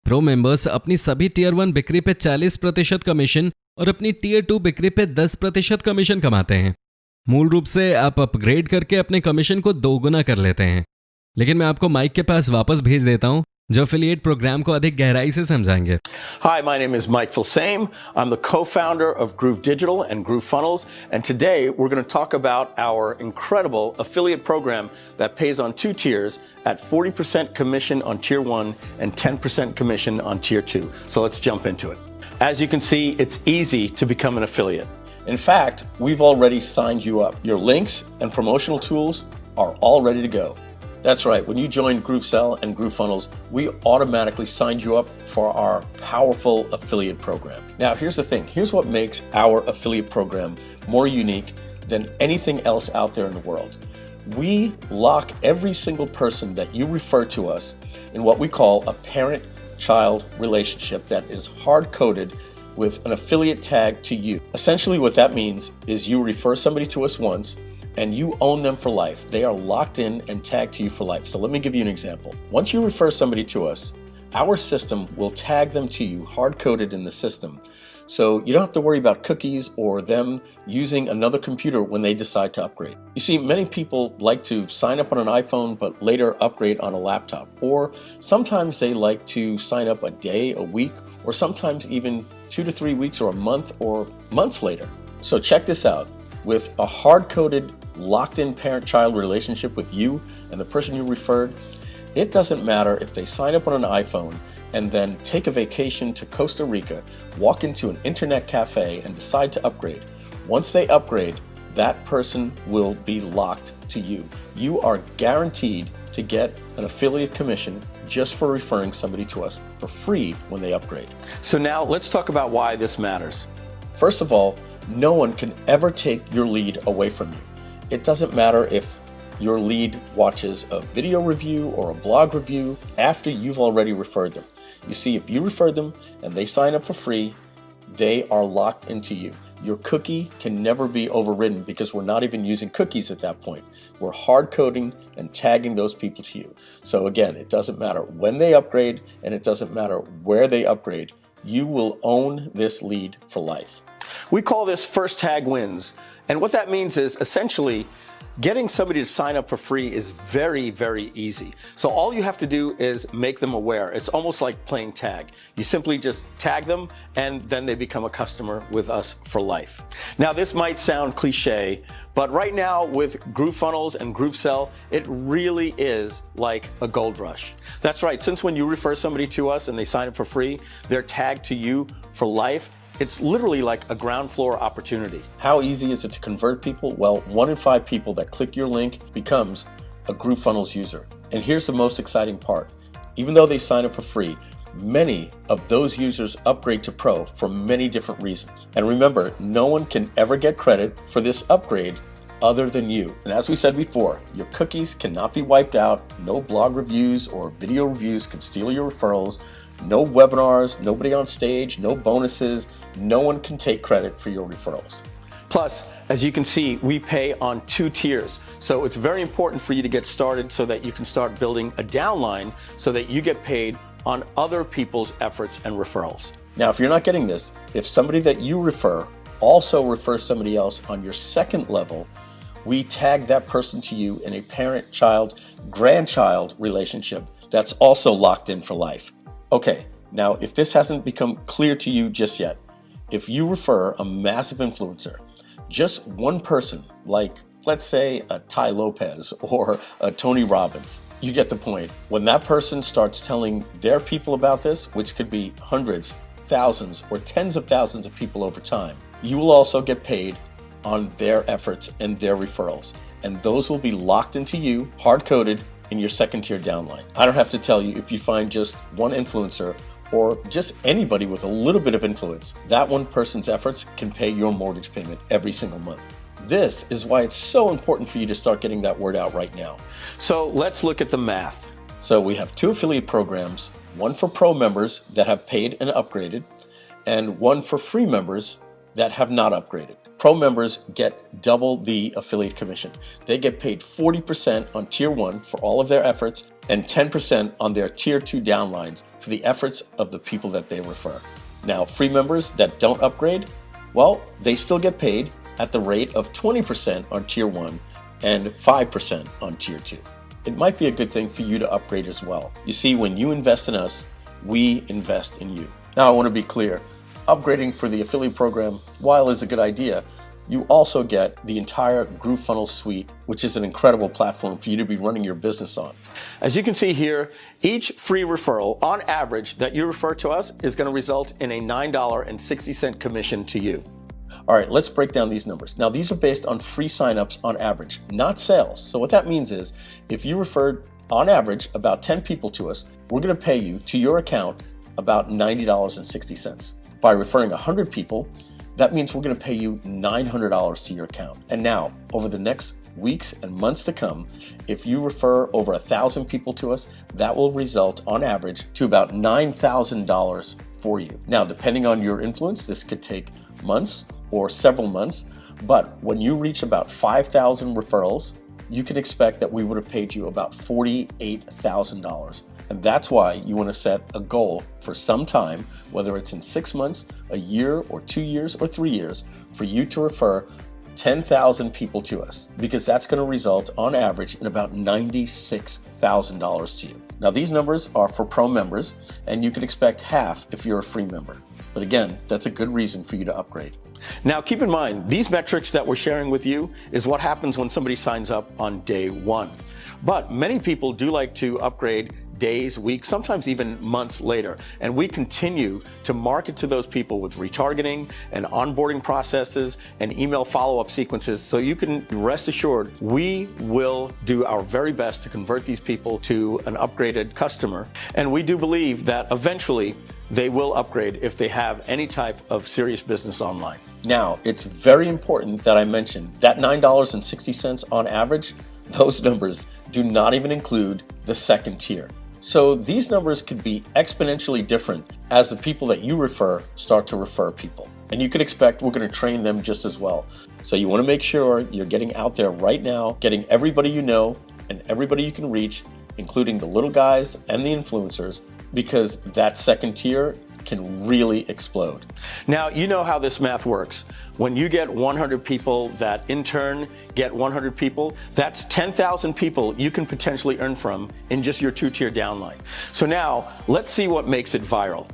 प्रो मेंबर्स अपनी सभी टियर 1 बिक्री पे 40% कमीशन और अपनी टियर 2 बिक्री पे 10% कमीशन कमाते हैं। मूल रूप से आप अपग्रेड करके अपने कमीशन को 2 गुना कर लेते हैं। लेकिन मैं आपको माइक के पास वापस भेज देता हूं, जो एफिलिएट प्रोग्राम को अधिक गहराई से समझाएंगे। Hi, my name is Mike Filsame. I'm the co-founder of Groove Digital and GrooveFunnels, and today we're going to talk about our incredible affiliate program that pays on 2 tiers at 40% commission on tier 1 and 10% commission on tier 2. So let's jump into it. As you can see, it's easy to become an affiliate. In fact, we've already signed you up. Your links and promotional tools are all ready to go. That's right. When you joined GrooveSell and GrooveFunnels, we automatically signed you up for our powerful affiliate program. Now, here's the thing. Here's what makes our affiliate program more unique than anything else out there in the world. We lock every single person that you refer to us in what we call a parent-child relationship that is hard-coded with an affiliate tag to you. Essentially, what that means is you refer somebody to us once, and you own them for life. They are locked in and tagged to you for life. So let me give you an example. Once you refer somebody to us, Our system will tag them to you hard-coded in the system. So you don't have to worry about cookies or them using another computer when they decide to upgrade. You see, many people like to sign up on an iPhone but later upgrade on a laptop. Or sometimes they like to sign up a day, a week, or sometimes even 2 to 3 weeks or a month or months later. So check this out. With a hard-coded, locked-in parent-child relationship with you and the person you referred, it doesn't matter if they sign up on an iPhone and then take a vacation to Costa Rica, walk into an internet cafe and decide to upgrade. Once they upgrade, that person will be locked to you. You are guaranteed to get an affiliate commission just for referring somebody to us for free when they upgrade. So now let's talk about why this matters. First of all, no one can ever take your lead away from you. It doesn't matter if your lead watches a video review or a blog review after you've already referred them. You see, if you referred them and they sign up for free, they are locked into you. Your cookie can never be overridden because we're not even using cookies at that point. We're hard coding and tagging those people to you. So again, it doesn't matter when they upgrade and it doesn't matter where they upgrade. You will own this lead for life. We call this first tag wins. And what that means is essentially getting somebody to sign up for free is very, very easy. So all you have to do is make them aware. It's almost like playing tag. You simply just tag them and then they become a customer with us for life. Now this might sound cliche, but right now with GrooveFunnels and GrooveSell, it really is like a gold rush. That's right, since when you refer somebody to us and they sign up for free, they're tagged to you for life. It's literally like a ground floor opportunity. How easy is it to convert people? Well, 1 in 5 people that click your link becomes a GrooveFunnels user. And here's the most exciting part. Even though they sign up for free, many of those users upgrade to Pro for many different reasons. And remember, no one can ever get credit for this upgrade other than you. And as we said before, your cookies cannot be wiped out. No blog reviews or video reviews can steal your referrals. No webinars, nobody on stage, no bonuses. No one can take credit for your referrals. Plus, as you can see, we pay on 2 tiers. So it's very important for you to get started so that you can start building a downline so that you get paid on other people's efforts and referrals. Now, if you're not getting this, if somebody that you refer also refers somebody else on your second level, we tag that person to you in a parent-child, grandchild relationship that's also locked in for life. Okay, now if this hasn't become clear to you just yet, if you refer a massive influencer, just one person, like let's say a Ty Lopez or a Tony Robbins, you get the point. When that person starts telling their people about this, which could be hundreds, thousands, or tens of thousands of people over time, you will also get paid on their efforts and their referrals. And those will be locked into you, hard-coded, in your second tier downline. I don't have to tell you, if you find just one influencer or just anybody with a little bit of influence, that one person's efforts can pay your mortgage payment every single month. This is why it's so important for you to start getting that word out right now. So let's look at the math. So we have 2 affiliate programs, one for pro members that have paid and upgraded, and one for free members that have not upgraded. Pro members get double the affiliate commission. They get paid 40% on tier 1 for all of their efforts and 10% on their tier 2 downlines for the efforts of the people that they refer. Now, free members that don't upgrade, well, they still get paid at the rate of 20% on tier 1 and 5% on tier 2. It might be a good thing for you to upgrade as well. You see, when you invest in us, we invest in you. Now, I want to be clear. Upgrading for the affiliate program, while is a good idea, you also get the entire GrooveFunnels suite, which is an incredible platform for you to be running your business on. As you can see here, each free referral on average that you refer to us is going to result in a $9.60 commission to you. All right, let's break down these numbers. Now, these are based on free signups on average, not sales. So what that means is if you referred on average about 10 people to us, we're going to pay you to your account about $90.60. By referring 100 people, that means we're going to pay you $900 to your account. And now, over the next weeks and months to come, if you refer over 1,000 people to us, that will result on average to about $9,000 for you. Now, depending on your influence, this could take months or several months, but when you reach about 5,000 referrals, you can expect that we would have paid you about $48,000. And that's why you want to set a goal for some time, whether it's in 6 months, a year, or 2 years, or 3 years, for you to refer 10,000 people to us, because that's going to result on average in about $96,000 to you. Now, these numbers are for pro members, and you can expect half if you're a free member. But again, that's a good reason for you to upgrade. Now, keep in mind, these metrics that we're sharing with you is what happens when somebody signs up on day one. But many people do like to upgrade days, weeks, sometimes even months later. And we continue to market to those people with retargeting and onboarding processes and email follow-up sequences. So you can rest assured we will do our very best to convert these people to an upgraded customer. And we do believe that eventually they will upgrade if they have any type of serious business online. Now, it's very important that I mention that $9.60 on average, those numbers do not even include the second tier. So these numbers could be exponentially different as the people that you refer start to refer people. And you could expect we're going to train them just as well. So you want to make sure you're getting out there right now, getting everybody you know and everybody you can reach, including the little guys and the influencers, because that second tier can really explode. Now, you know how this math works. When you get 100 people that in turn get 100 people, that's 10,000 people you can potentially earn from in just your 2-tier downline. So now, let's see what makes it viral.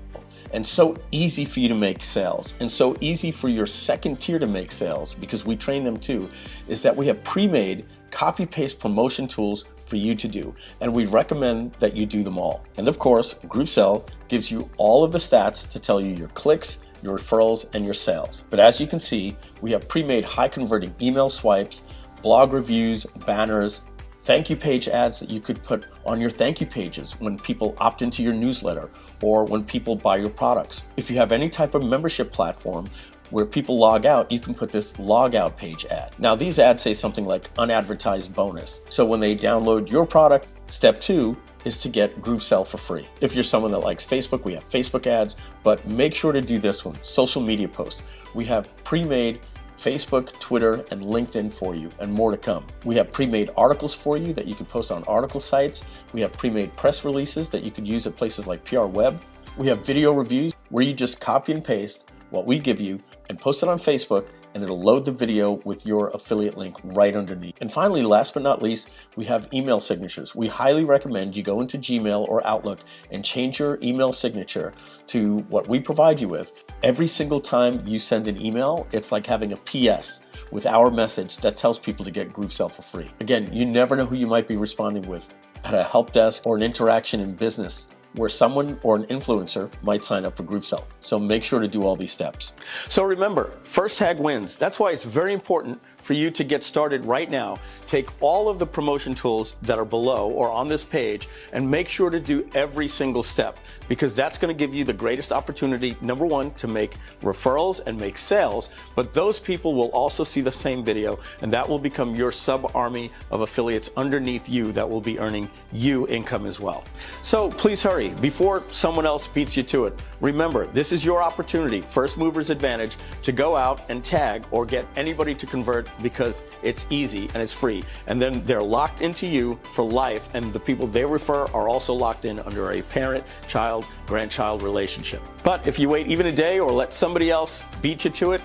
And so easy for you to make sales, and so easy for your second tier to make sales, because we train them too, is that we have pre-made copy-paste promotion tools for you to do, and we recommend that you do them all. And of course, GrooveSell gives you all of the stats to tell you your clicks, your referrals, and your sales. But as you can see, we have pre-made high-converting email swipes, blog reviews, banners, thank you page ads that you could put on your thank you pages when people opt into your newsletter or when people buy your products. If you have any type of membership platform where people log out, you can put this log out page ad. Now, these ads say something like unadvertised bonus. So when they download your product, step 2 is to get GrooveSell for free. If you're someone that likes Facebook, we have Facebook ads, but make sure to do this one, social media posts. We have pre-made Facebook, Twitter, and LinkedIn for you, and more to come. We have pre-made articles for you that you can post on article sites. We have pre-made press releases that you could use at places like PR Web. We have video reviews where you just copy and paste what we give you and post it on Facebook, and it'll load the video with your affiliate link right underneath. And finally, last but not least, we have email signatures. We highly recommend you go into Gmail or Outlook and change your email signature to what we provide you with. Every single time you send an email, it's like having a PS with our message that tells people to get GrooveSell for free. Again, you never know who you might be responding with at a help desk or an interaction in business where someone or an influencer might sign up for GrooveSell. So make sure to do all these steps. So remember, first tag wins. That's why it's very important for you to get started right now. Take all of the promotion tools that are below or on this page and make sure to do every single step, because that's going to give you the greatest opportunity, number one, to make referrals and make sales, but those people will also see the same video, and that will become your sub-army of affiliates underneath you that will be earning you income as well. So please hurry before someone else beats you to it. Remember, this is your opportunity, first mover's advantage, to go out and tag or get anybody to convert, because it's easy and it's free. And then they're locked into you for life, and the people they refer are also locked in under a parent-child, grandchild relationship. But if you wait even a day or let somebody else beat you to it,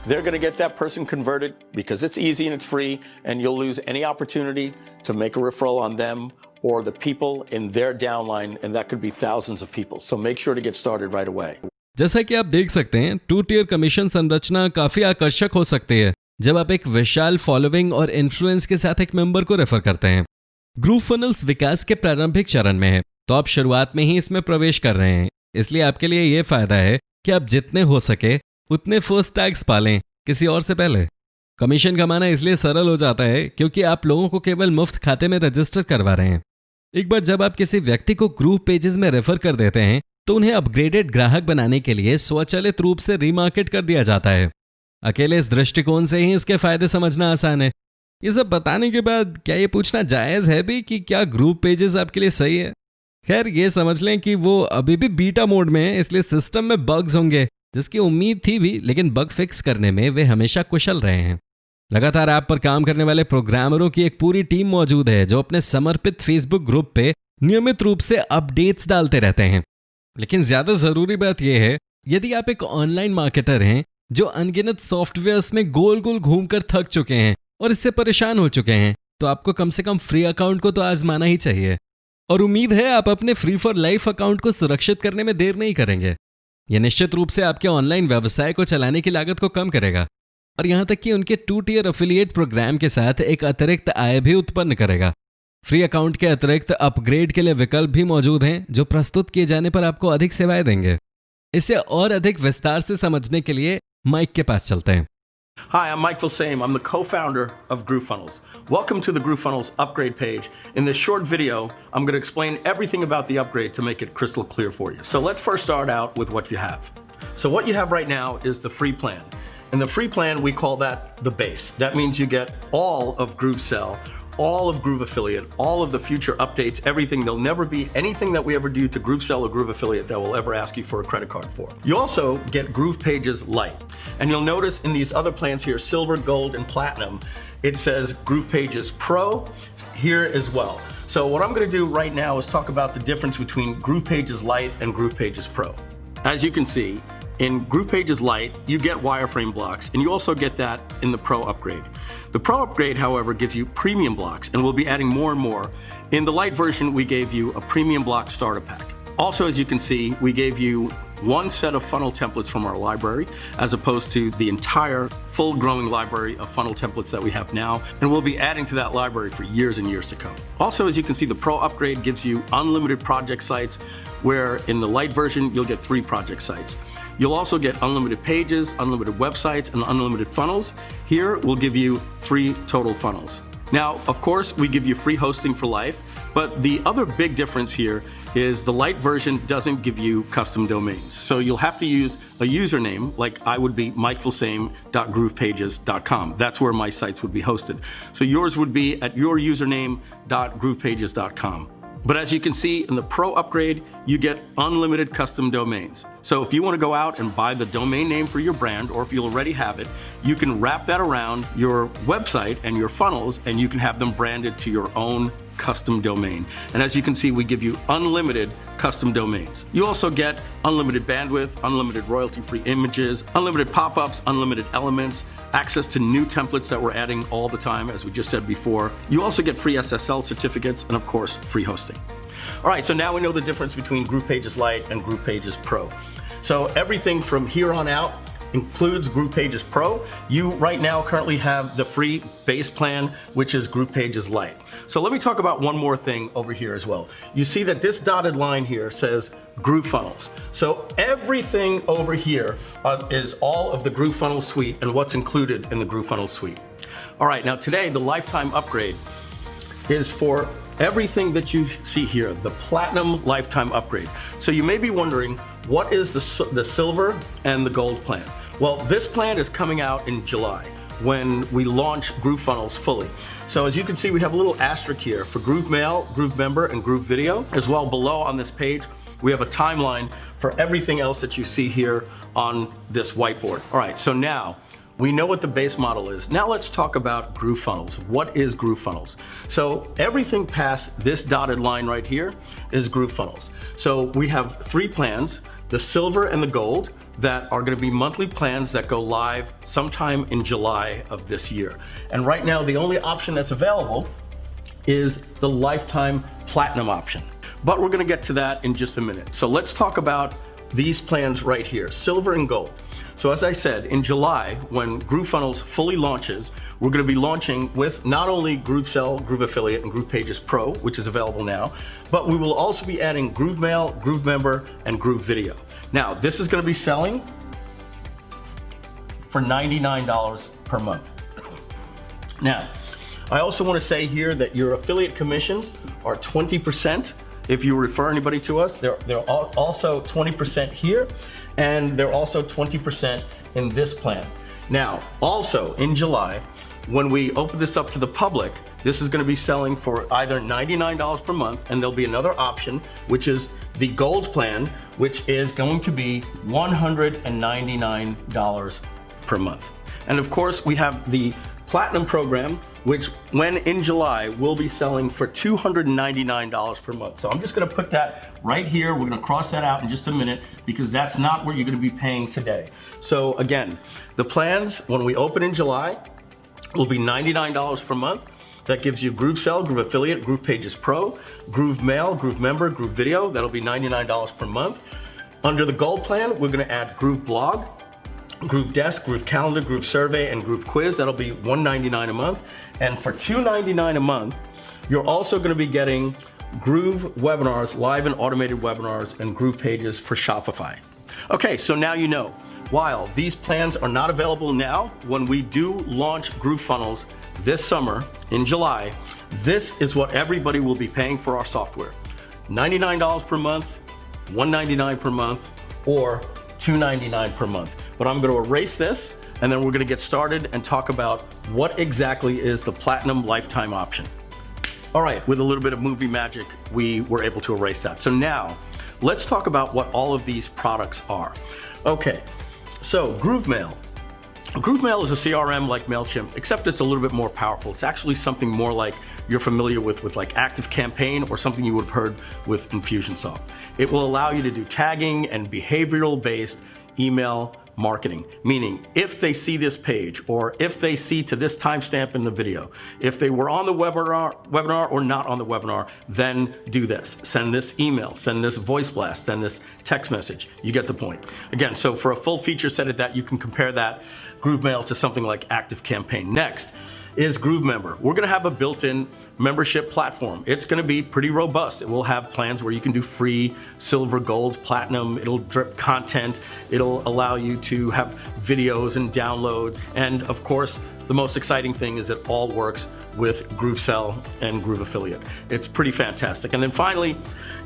they're going to get that person converted because it's easy and it's free, and you'll lose any opportunity to make a referral on them or the people in their downline, and that could be thousands of people. So make sure to get started right away. जैसा कि आप देख सकते हैं, 2-tier commission संरचना काफी आकर्षक हो सकती है जब आप एक विशाल फॉलोइंग और इन्फ्लुएंस के साथ एक मेंबर को रेफर करते हैं। ग्रूवफनल्स विकास के प्रारंभिक चरण में है, तो आप शुरुआत में ही इसमें प्रवेश कर रहे हैं। इसलिए आपके लिए यह फायदा है कि आप जितने हो सके उतने फर्स्ट टैग्स पालें किसी और से पहले। कमीशन कमाना इसलिए सरल हो जाता है क्योंकि आप लोगों को केवल मुफ्त खाते में रजिस्टर करवा रहे हैं। एक बार जब आप किसी व्यक्ति को ग्रूव पेजेस में रेफर कर देते हैं तो उन्हें अपग्रेडेड ग्राहक बनाने के लिए स्वचालित रूप से रीमार्केट कर दिया जाता है। अकेले इस दृष्टिकोण से ही इसके फायदे समझना आसान है। ये सब बताने के बाद क्या ये पूछना जायज़ है भी कि क्या ग्रूव पेजेस आपके लिए सही है? खैर, ये समझ लें कि वो अभी भी बीटा मोड में है, इसलिए सिस्टम में बग्स होंगे, जिसकी उम्मीद थी भी, लेकिन बग फिक्स करने में वे हमेशा कुशल रहे हैं। लगातार ऐप पर काम करने वाले प्रोग्रामरों की एक पूरी टीम मौजूद है जो अपने समर्पित फेसबुक ग्रुप पे नियमित रूप से अपडेट्स डालते रहते हैं। लेकिन ज्यादा जरूरी बात यह है, यदि आप एक ऑनलाइन मार्केटर हैं जो अनगिनत सॉफ्टवेयर्स में गोल गोल घूमकर थक चुके हैं और इससे परेशान हो चुके हैं, तो आपको कम से कम फ्री अकाउंट को तो आजमाना ही चाहिए। और उम्मीद है आप अपने फ्री फॉर लाइफ अकाउंट को सुरक्षित करने में देर नहीं करेंगे। यह निश्चित रूप से आपके ऑनलाइन व्यवसाय को चलाने की लागत को कम करेगा और यहां तक कि उनके 2-tier एफिलिएट प्रोग्राम के साथ एक अतिरिक्त आय भी उत्पन्न करेगा। फ्री अकाउंट के अतिरिक्त अपग्रेड के लिए विकल्प भी मौजूद हैं जो प्रस्तुत किए जाने पर आपको अधिक सेवाएं देंगे। इसे और अधिक विस्तार से समझने के लिए माइक के पास चलते हैं। Hi, I'm Mike Vilsame. I'm the co-founder of GrooveFunnels. Welcome to the GrooveFunnels upgrade page. In this short video, I'm going to explain everything about the upgrade to make it crystal clear for you. So let's first start out with what you have. So what you have right now is the free plan. In the free plan, we call that the base. That means you get all of GrooveSell, all of Groove Affiliate, all of the future updates, everything. There'll never be anything that we ever do to GrooveSell or Groove Affiliate that will ever ask you for a credit card for. You also get GroovePages Lite. And you'll notice in these other plans here, Silver, Gold, and Platinum, it says GroovePages Pro here as well. So what I'm going to do right now is talk about the difference between GroovePages Lite and GroovePages Pro. As you can see, in GroovePages Lite, you get wireframe blocks, and you also get that in the Pro upgrade. The Pro upgrade, however, gives you premium blocks, and we'll be adding more and more. In the Lite version, we gave you a premium block starter pack. Also, as you can see, we gave you one set of funnel templates from our library, as opposed to the entire full growing library of funnel templates that we have now, and we'll be adding to that library for years and years to come. Also, as you can see, the Pro upgrade gives you unlimited project sites, where in the Lite version, you'll get 3 project sites. You'll also get unlimited pages, unlimited websites, and unlimited funnels. Here, we'll give you 3 total funnels. Now, of course, we give you free hosting for life, but the other big difference here is the Lite version doesn't give you custom domains. So you'll have to use a username, like I would be mikevilsame.groovepages.com. That's where my sites would be hosted. So yours would be at your username.groovepages.com. But as you can see in the Pro upgrade, you get unlimited custom domains. So if you want to go out and buy the domain name for your brand, or if you already have it, you can wrap that around your website and your funnels, and you can have them branded to your own custom domain. And as you can see, we give you unlimited custom domains. You also get unlimited bandwidth, unlimited royalty-free images, unlimited pop-ups, unlimited elements, access to new templates that we're adding all the time, as we just said before. You also get free SSL certificates and, of course, free hosting. All right, so now we know the difference between GroovePages Lite and GroovePages Pro. So everything from here on out includes GroovePages Pro. You right now currently have the free base plan, which is GroovePages Lite. So let me talk about one more thing over here as well. You see that this dotted line here says GrooveFunnels. So everything over here is all of the GrooveFunnels suite and what's included in the GrooveFunnels suite. All right, now today the lifetime upgrade is for everything that you see here, the Platinum Lifetime Upgrade. So you may be wondering, what is the Silver and the Gold plan? Well, this plan is coming out in July when we launch GrooveFunnels fully. So as you can see, we have a little asterisk here for Groove Mail, Groove Member, and Groove Video. As well, below on this page, we have a timeline for everything else that you see here on this whiteboard. All right, so now we know what the base model is. Now let's talk about GrooveFunnels. What is GrooveFunnels? So everything past this dotted line right here is GrooveFunnels. So we have 3 plans, the Silver and the Gold, that are going to be monthly plans that go live sometime in July of this year. And right now, the only option that's available is the Lifetime Platinum option. But we're going to get to that in just a minute. So let's talk about these plans right here, Silver and Gold. So as I said, in July, when GrooveFunnels fully launches, we're going to be launching with not only GrooveSell, Groove Affiliate, and GroovePages Pro, which is available now, but we will also be adding Groove Mail, Groove Member, and Groove Video. Now, this is going to be selling for $99 per month. Now, I also want to say here that your affiliate commissions are 20%. If you refer anybody to us, they're also 20% here, and they're also 20% in this plan. Now, also in July, when we open this up to the public, this is going to be selling for either $99 per month, and there'll be another option, which is the Gold plan, which is going to be $199 per month. And of course, we have the Platinum program, which when in July, will be selling for $299 per month. So I'm just gonna put that right here. We're gonna cross that out in just a minute because that's not what you're gonna be paying today. So again, the plans when we open in July will be $99 per month. That gives you GrooveSell, Groove Affiliate, GroovePages Pro, Groove Mail, Groove Member, Groove Video. That'll be $99 per month. Under the Gold plan, we're gonna add Groove Blog, Groove Desk, Groove Calendar, Groove Survey, and Groove Quiz. That'll be $199 a month. And for $299 a month, you're also gonna be getting Groove Webinars, live and automated webinars, and Groove Pages for Shopify. Okay, so now you know. While these plans are not available now, when we do launch GrooveFunnels this summer in July, this is what everybody will be paying for our software. $99 per month, $199 per month, or $299 per month. But I'm going to erase this, and then we're going to get started and talk about what exactly is the Platinum Lifetime option. All right, with a little bit of movie magic, we were able to erase that. So now, let's talk about what all of these products are. Okay, so GrooveMail. GrooveMail is a CRM like MailChimp, except it's a little bit more powerful. It's actually something more like you're familiar with like ActiveCampaign or something you would have heard with Infusionsoft. It will allow you to do tagging and behavioral-based email marketing, meaning if they see this page or if they see to this timestamp in the video, if they were on the webinar or not on the webinar, then do this. Send this email, send this voice blast, send this text message. You get the point. Again, so for a full feature set of that, you can compare that GrooveMail to something like ActiveCampaign. Next is GrooveMember. We're gonna have a built-in membership platform. It's gonna be pretty robust. It will have plans where you can do free, silver, gold, platinum. It'll drip content. It'll allow you to have videos and downloads. And of course, the most exciting thing is it all works with GrooveSell and Groove Affiliate. It's pretty fantastic. And then finally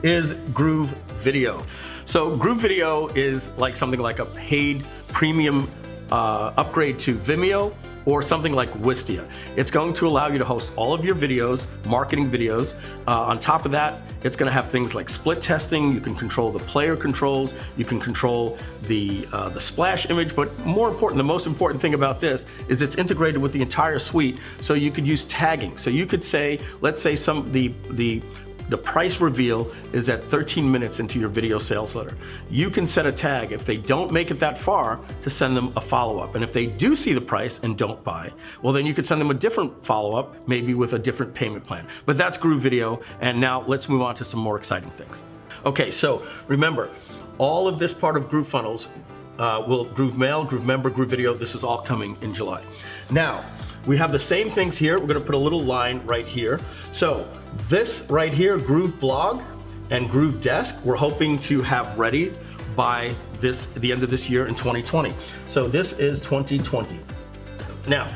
is Groove Video. So Groove Video is like something like a paid premium upgrade to Vimeo or something like Wistia. It's going to allow you to host all of your videos, marketing videos. On top of that, it's gonna have things like split testing. You can control the player controls. You can control the splash image, but more important, the most important thing about this is it's integrated with the entire suite, so you could use tagging. So you could say, let's say the price reveal is at 13 minutes into your video sales letter. You can set a tag if they don't make it that far to send them a follow-up. And if they do see the price and don't buy, well then you could send them a different follow-up, maybe with a different payment plan. But that's Groove Video, and now let's move on to some more exciting things. Okay, so remember, all of this part of GrooveFunnels will GrooveMail, GrooveMember, Groove Video, this is all coming in July. Now, we have the same things here. We're gonna put a little line right here. So this right here, Groove Blog and Groove Desk, we're hoping to have ready by the end of this year in 2020. So this is 2020. Now,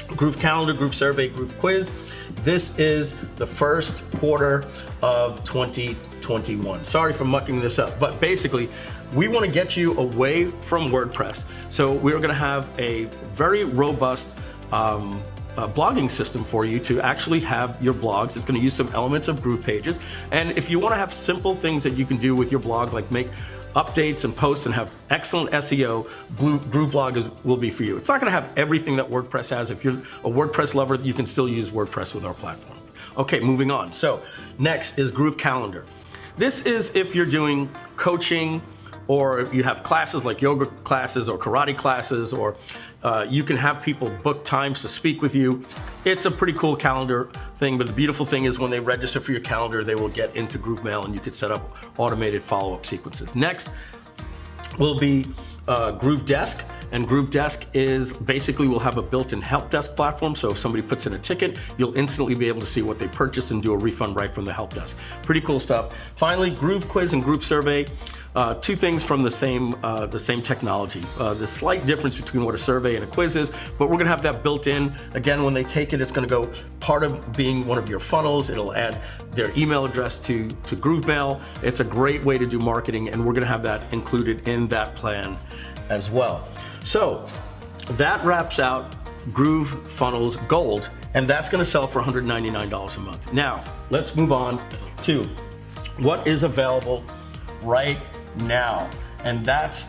Groove Calendar, Groove Survey, Groove Quiz. This is the first quarter of 2021. Sorry for mucking this up, but basically, we want to get you away from WordPress. So we're going to have a very robust blogging system for you to actually have your blogs. It's going to use some elements of GroovePages. And if you want to have simple things that you can do with your blog, like make updates and posts and have excellent SEO, GrooveBlog will be for you. It's not going to have everything that WordPress has. If you're a WordPress lover, you can still use WordPress with our platform. Okay, moving on. So next is Groove Calendar. This is if you're doing coaching, or you have classes like yoga classes or karate classes, or you can have people book times to speak with you. It's a pretty cool calendar thing, but the beautiful thing is when they register for your calendar, they will get into GrooveMail and you can set up automated follow-up sequences. Next will be Groove Desk. And Groove Desk is basically, we'll have a built-in help desk platform. So if somebody puts in a ticket, you'll instantly be able to see what they purchased and do a refund right from the help desk. Pretty cool stuff. Finally, Groove Quiz and Groove Survey. Two things from the same technology. The slight difference between what a survey and a quiz is, but we're gonna have that built in. Again, when they take it, it's gonna go part of being one of your funnels. It'll add their email address to GrooveMail. It's a great way to do marketing, and we're gonna have that included in that plan as well. So that wraps out GrooveFunnels Gold, and that's gonna sell for $199 a month. Now, let's move on to what is available right now, and that's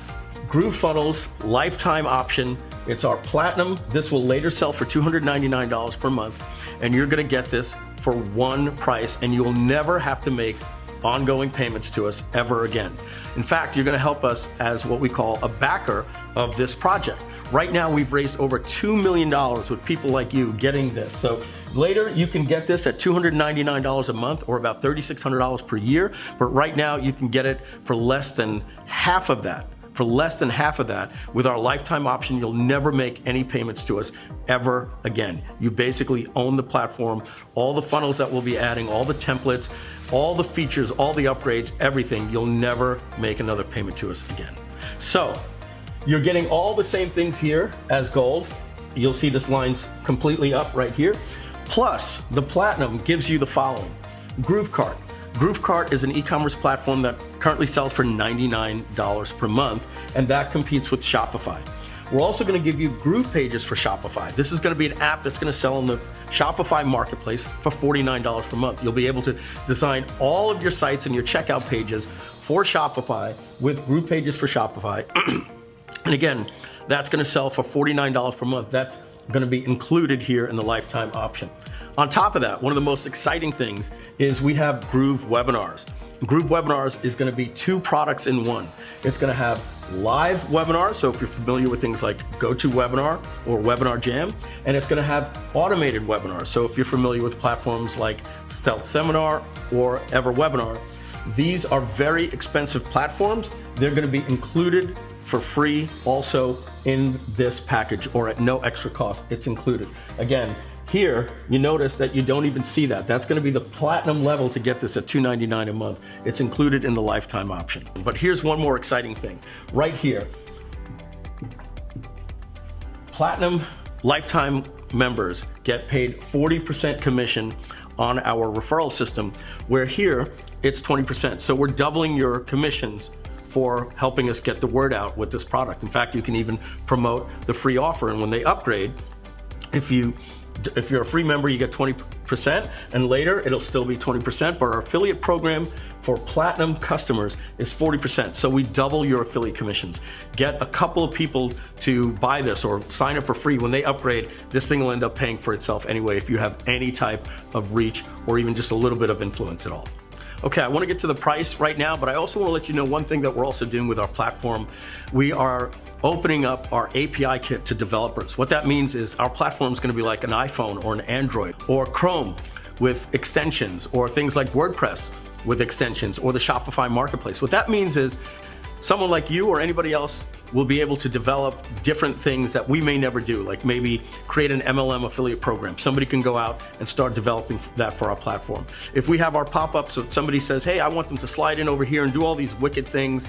GrooveFunnels Lifetime option It's our Platinum. This will later sell for $299 per month, and you're gonna get this for one price, and you will never have to make ongoing payments to us ever again. In fact, you're gonna help us as what we call a backer of this project. Right now, we've raised over $2 million with people like you getting this. So later, you can get this at $299 a month or about $3,600 per year. But right now, you can get it for less than half of that. For less than half of that, with our lifetime option, you'll never make any payments to us ever again. You basically own the platform, all the funnels that we'll be adding, all the templates, all the features, all the upgrades, everything. You'll never make another payment to us again. So, you're getting all the same things here as Gold. You'll see this line's completely up right here. Plus, the Platinum gives you the following. GrooveCart. GrooveCart is an e-commerce platform that currently sells for $99 per month, and that competes with Shopify. We're also going to give you GroovePages for Shopify. This is going to be an app that's going to sell on the Shopify marketplace for $49 per month. You'll be able to design all of your sites and your checkout pages for Shopify with GroovePages for Shopify. And again, that's going to sell for $49 per month. That's going to be included here in the lifetime option. On top of that, one of the most exciting things is we have Groove Webinars. Groove Webinars is going to be two products in one. It's going to have live webinars, so if you're familiar with things like GoToWebinar or Webinar Jam, and it's going to have automated webinars. So if you're familiar with platforms like Stealth Seminar or EverWebinar, these are very expensive platforms. They're going to be included for free also in this package, or at no extra cost. It's included. Again, here you notice that you don't even see that. That's going to be the Platinum level to get this at $299 a month. It's included in the lifetime option. But here's one more exciting thing. Right here, Platinum lifetime members get paid 40% commission on our referral system, where here it's 20%. So we're doubling your commissions for helping us get the word out with this product. In fact, you can even promote the free offer, and when they upgrade, if you're a free member, you get 20%, and later it'll still be 20%, but our affiliate program for Platinum customers is 40%. So we double your affiliate commissions. Get a couple of people to buy this or sign up for free. When they upgrade, this thing will end up paying for itself anyway if you have any type of reach or even just a little bit of influence at all. Okay, I want to get to the price right now, but I also want to let you know one thing that we're also doing with our platform. We are opening up our API kit to developers. What that means is our platform is going to be like an iPhone or an Android or Chrome with extensions, or things like WordPress with extensions, or the Shopify marketplace. What that means is someone like you or anybody else will be able to develop different things that we may never do, like maybe create an MLM affiliate program. Somebody can go out and start developing that for our platform. If we have our pop-ups, so somebody says, hey, I want them to slide in over here and do all these wicked things,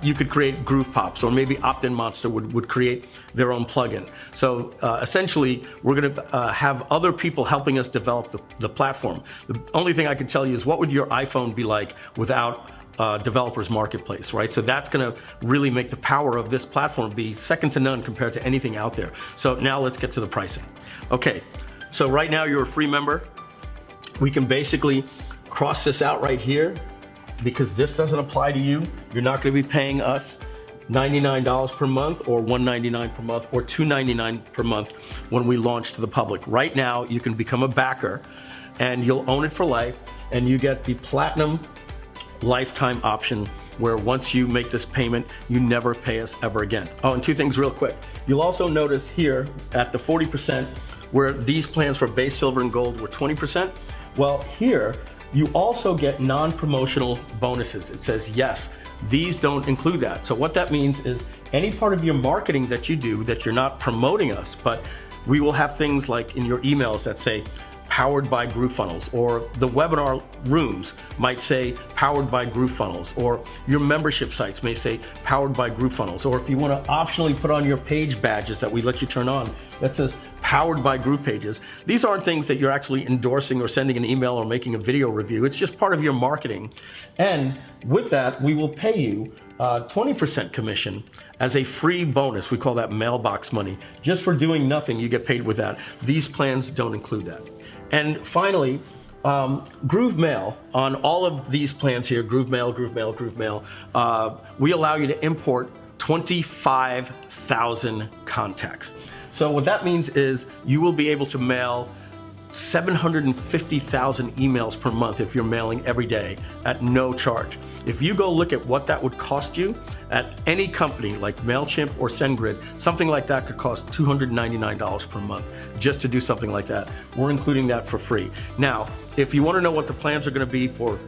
you could create Groove Pops, or maybe Opt-in Monster would create their own plugin. So essentially, we're gonna have other people helping us develop the platform. The only thing I can tell you is, what would your iPhone be like without developers marketplace, right? So that's gonna really make the power of this platform be second to none compared to anything out there. So now let's get to the pricing. Okay, so right now you're a free member. We can basically cross this out right here, because this doesn't apply to you. You're not gonna be paying us $99 per month or $199 per month or $299 per month when we launch to the public. Right now, you can become a backer and you'll own it for life, and you get the Platinum lifetime option, where once you make this payment, you never pay us ever again. Oh, and two things real quick. You'll also notice here at the 40%, where these plans for base, silver, and gold were 20%. Well, here, you also get non-promotional bonuses. It says, yes, these don't include that. So what that means is, any part of your marketing that you do that you're not promoting us, but we will have things like in your emails that say, powered by GrooveFunnels, or the webinar rooms might say powered by GrooveFunnels, or your membership sites may say powered by GrooveFunnels, or if you want to optionally put on your page badges that we let you turn on that says powered by GroovePages. These aren't things that you're actually endorsing or sending an email or making a video review. It's just part of your marketing. And with that, we will pay you 20% commission as a free bonus. We call that mailbox money. Just for doing nothing, you get paid with that. These plans don't include that. And finally, Groove Mail. On all of these plans here, Groove Mail, we allow you to import 25,000 contacts. So what that means is you will be able to mail 750,000 emails per month if you're mailing every day at no charge. If you go look at what that would cost you at any company like MailChimp or SendGrid, something like that could cost $299 per month just to do something like that. We're including that for free. Now, if you want to know what the plans are going to be for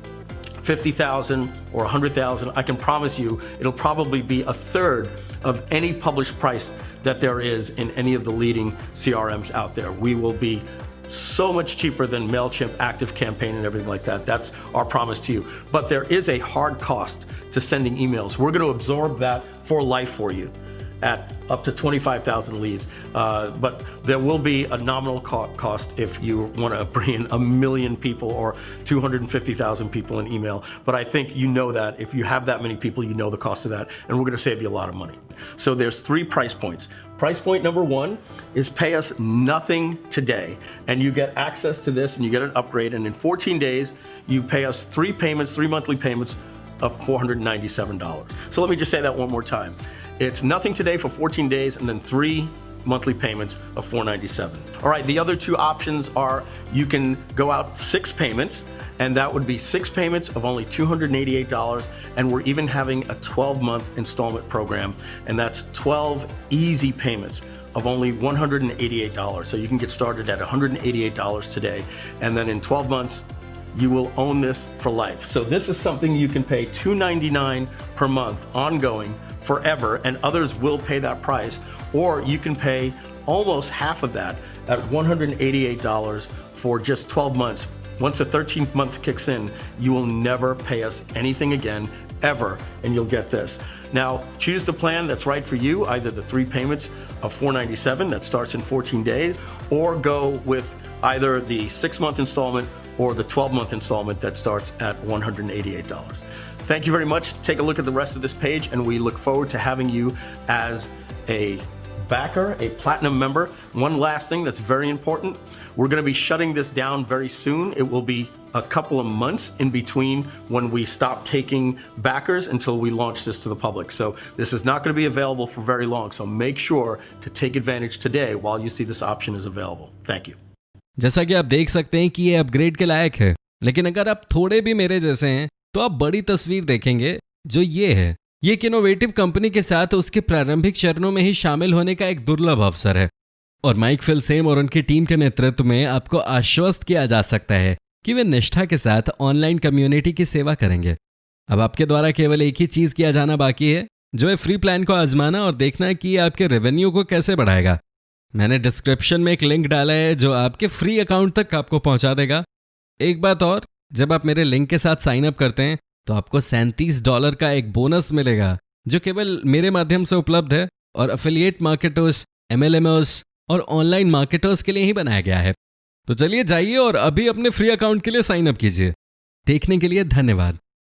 50,000 or 100,000, I can promise you it'll probably be a third of any published price that there is in any of the leading CRMs out there. We will be so much cheaper than MailChimp, ActiveCampaign, and everything like that. That's our promise to you. But there is a hard cost to sending emails. We're going to absorb that for life for you at up to 25,000 leads. But there will be a nominal cost if you want to bring in 1 million people or 250,000 people in email. But I think you know that if you have that many people, you know the cost of that, and we're going to save you a lot of money. So there's 3 price points. Price point number 1 is pay us nothing today, and you get access to this and you get an upgrade, and in 14 days, you pay us 3 monthly payments of $497. So let me just say that one more time. It's nothing today for 14 days and then 3 monthly payments of $497. All right, the other 2 options are you can go out 6 payments, and that would be 6 payments of only $288, and we're even having a 12-month installment program, and that's 12 easy payments of only $188. So you can get started at $188 today, and then in 12 months, you will own this for life. So this is something you can pay $299 per month ongoing forever, and others will pay that price, or you can pay almost half of that at $188 for just 12 months. Once the 13th month kicks in, you will never pay us anything again, ever, and you'll get this. Now, choose the plan that's right for you, either the 3 payments of $497 that starts in 14 days, or go with either the 6-month installment or the 12-month installment that starts at $188. Thank you very much. Take a look at the rest of this page, and we look forward to having you as a backer, a platinum member. One last thing that's very important. We're going to be shutting this down very soon. It will be a couple of months in between when we stop taking backers until we launch this to the public. So this is not going to be available for very long. So make sure to take advantage today while you see this option is available. Thank you. जैसा कि आप देख सकते हैं कि ये upgrade के लायक है, लेकिन अगर आप थोड़े भी मेरे जैसे हैं तो आप बड़ी तस्वीर देखेंगे जो ये है। ये एक इनोवेटिव कंपनी के साथ उसके प्रारंभिक चरणों में ही शामिल होने का एक दुर्लभ अवसर है, और माइक फिलसेम और उनकी टीम के नेतृत्व में आपको आश्वस्त किया जा सकता है कि वे निष्ठा के साथ ऑनलाइन कम्युनिटी की सेवा करेंगे। अब आपके द्वारा केवल एक ही चीज किया जाना बाकी है, जो है फ्री प्लान को आजमाना और देखना कि आपके रेवेन्यू को कैसे बढ़ाएगा। मैंने डिस्क्रिप्शन में एक लिंक डाला है जो आपके फ्री अकाउंट तक आपको पहुंचा देगा। एक बात और, जब आप मेरे लिंक के साथ साइन अप करते हैं तो आपको $37 का एक बोनस मिलेगा, जो केवल मेरे माध्यम से उपलब्ध है और एफिलिएट मार्केटर्स, MLMers और ऑनलाइन मार्केटर्स के लिए ही बनाया गया है। तो चलिए जाइए और अभी अपने फ्री अकाउंट के लिए साइन अप कीजिए। देखने के लिए धन्यवाद।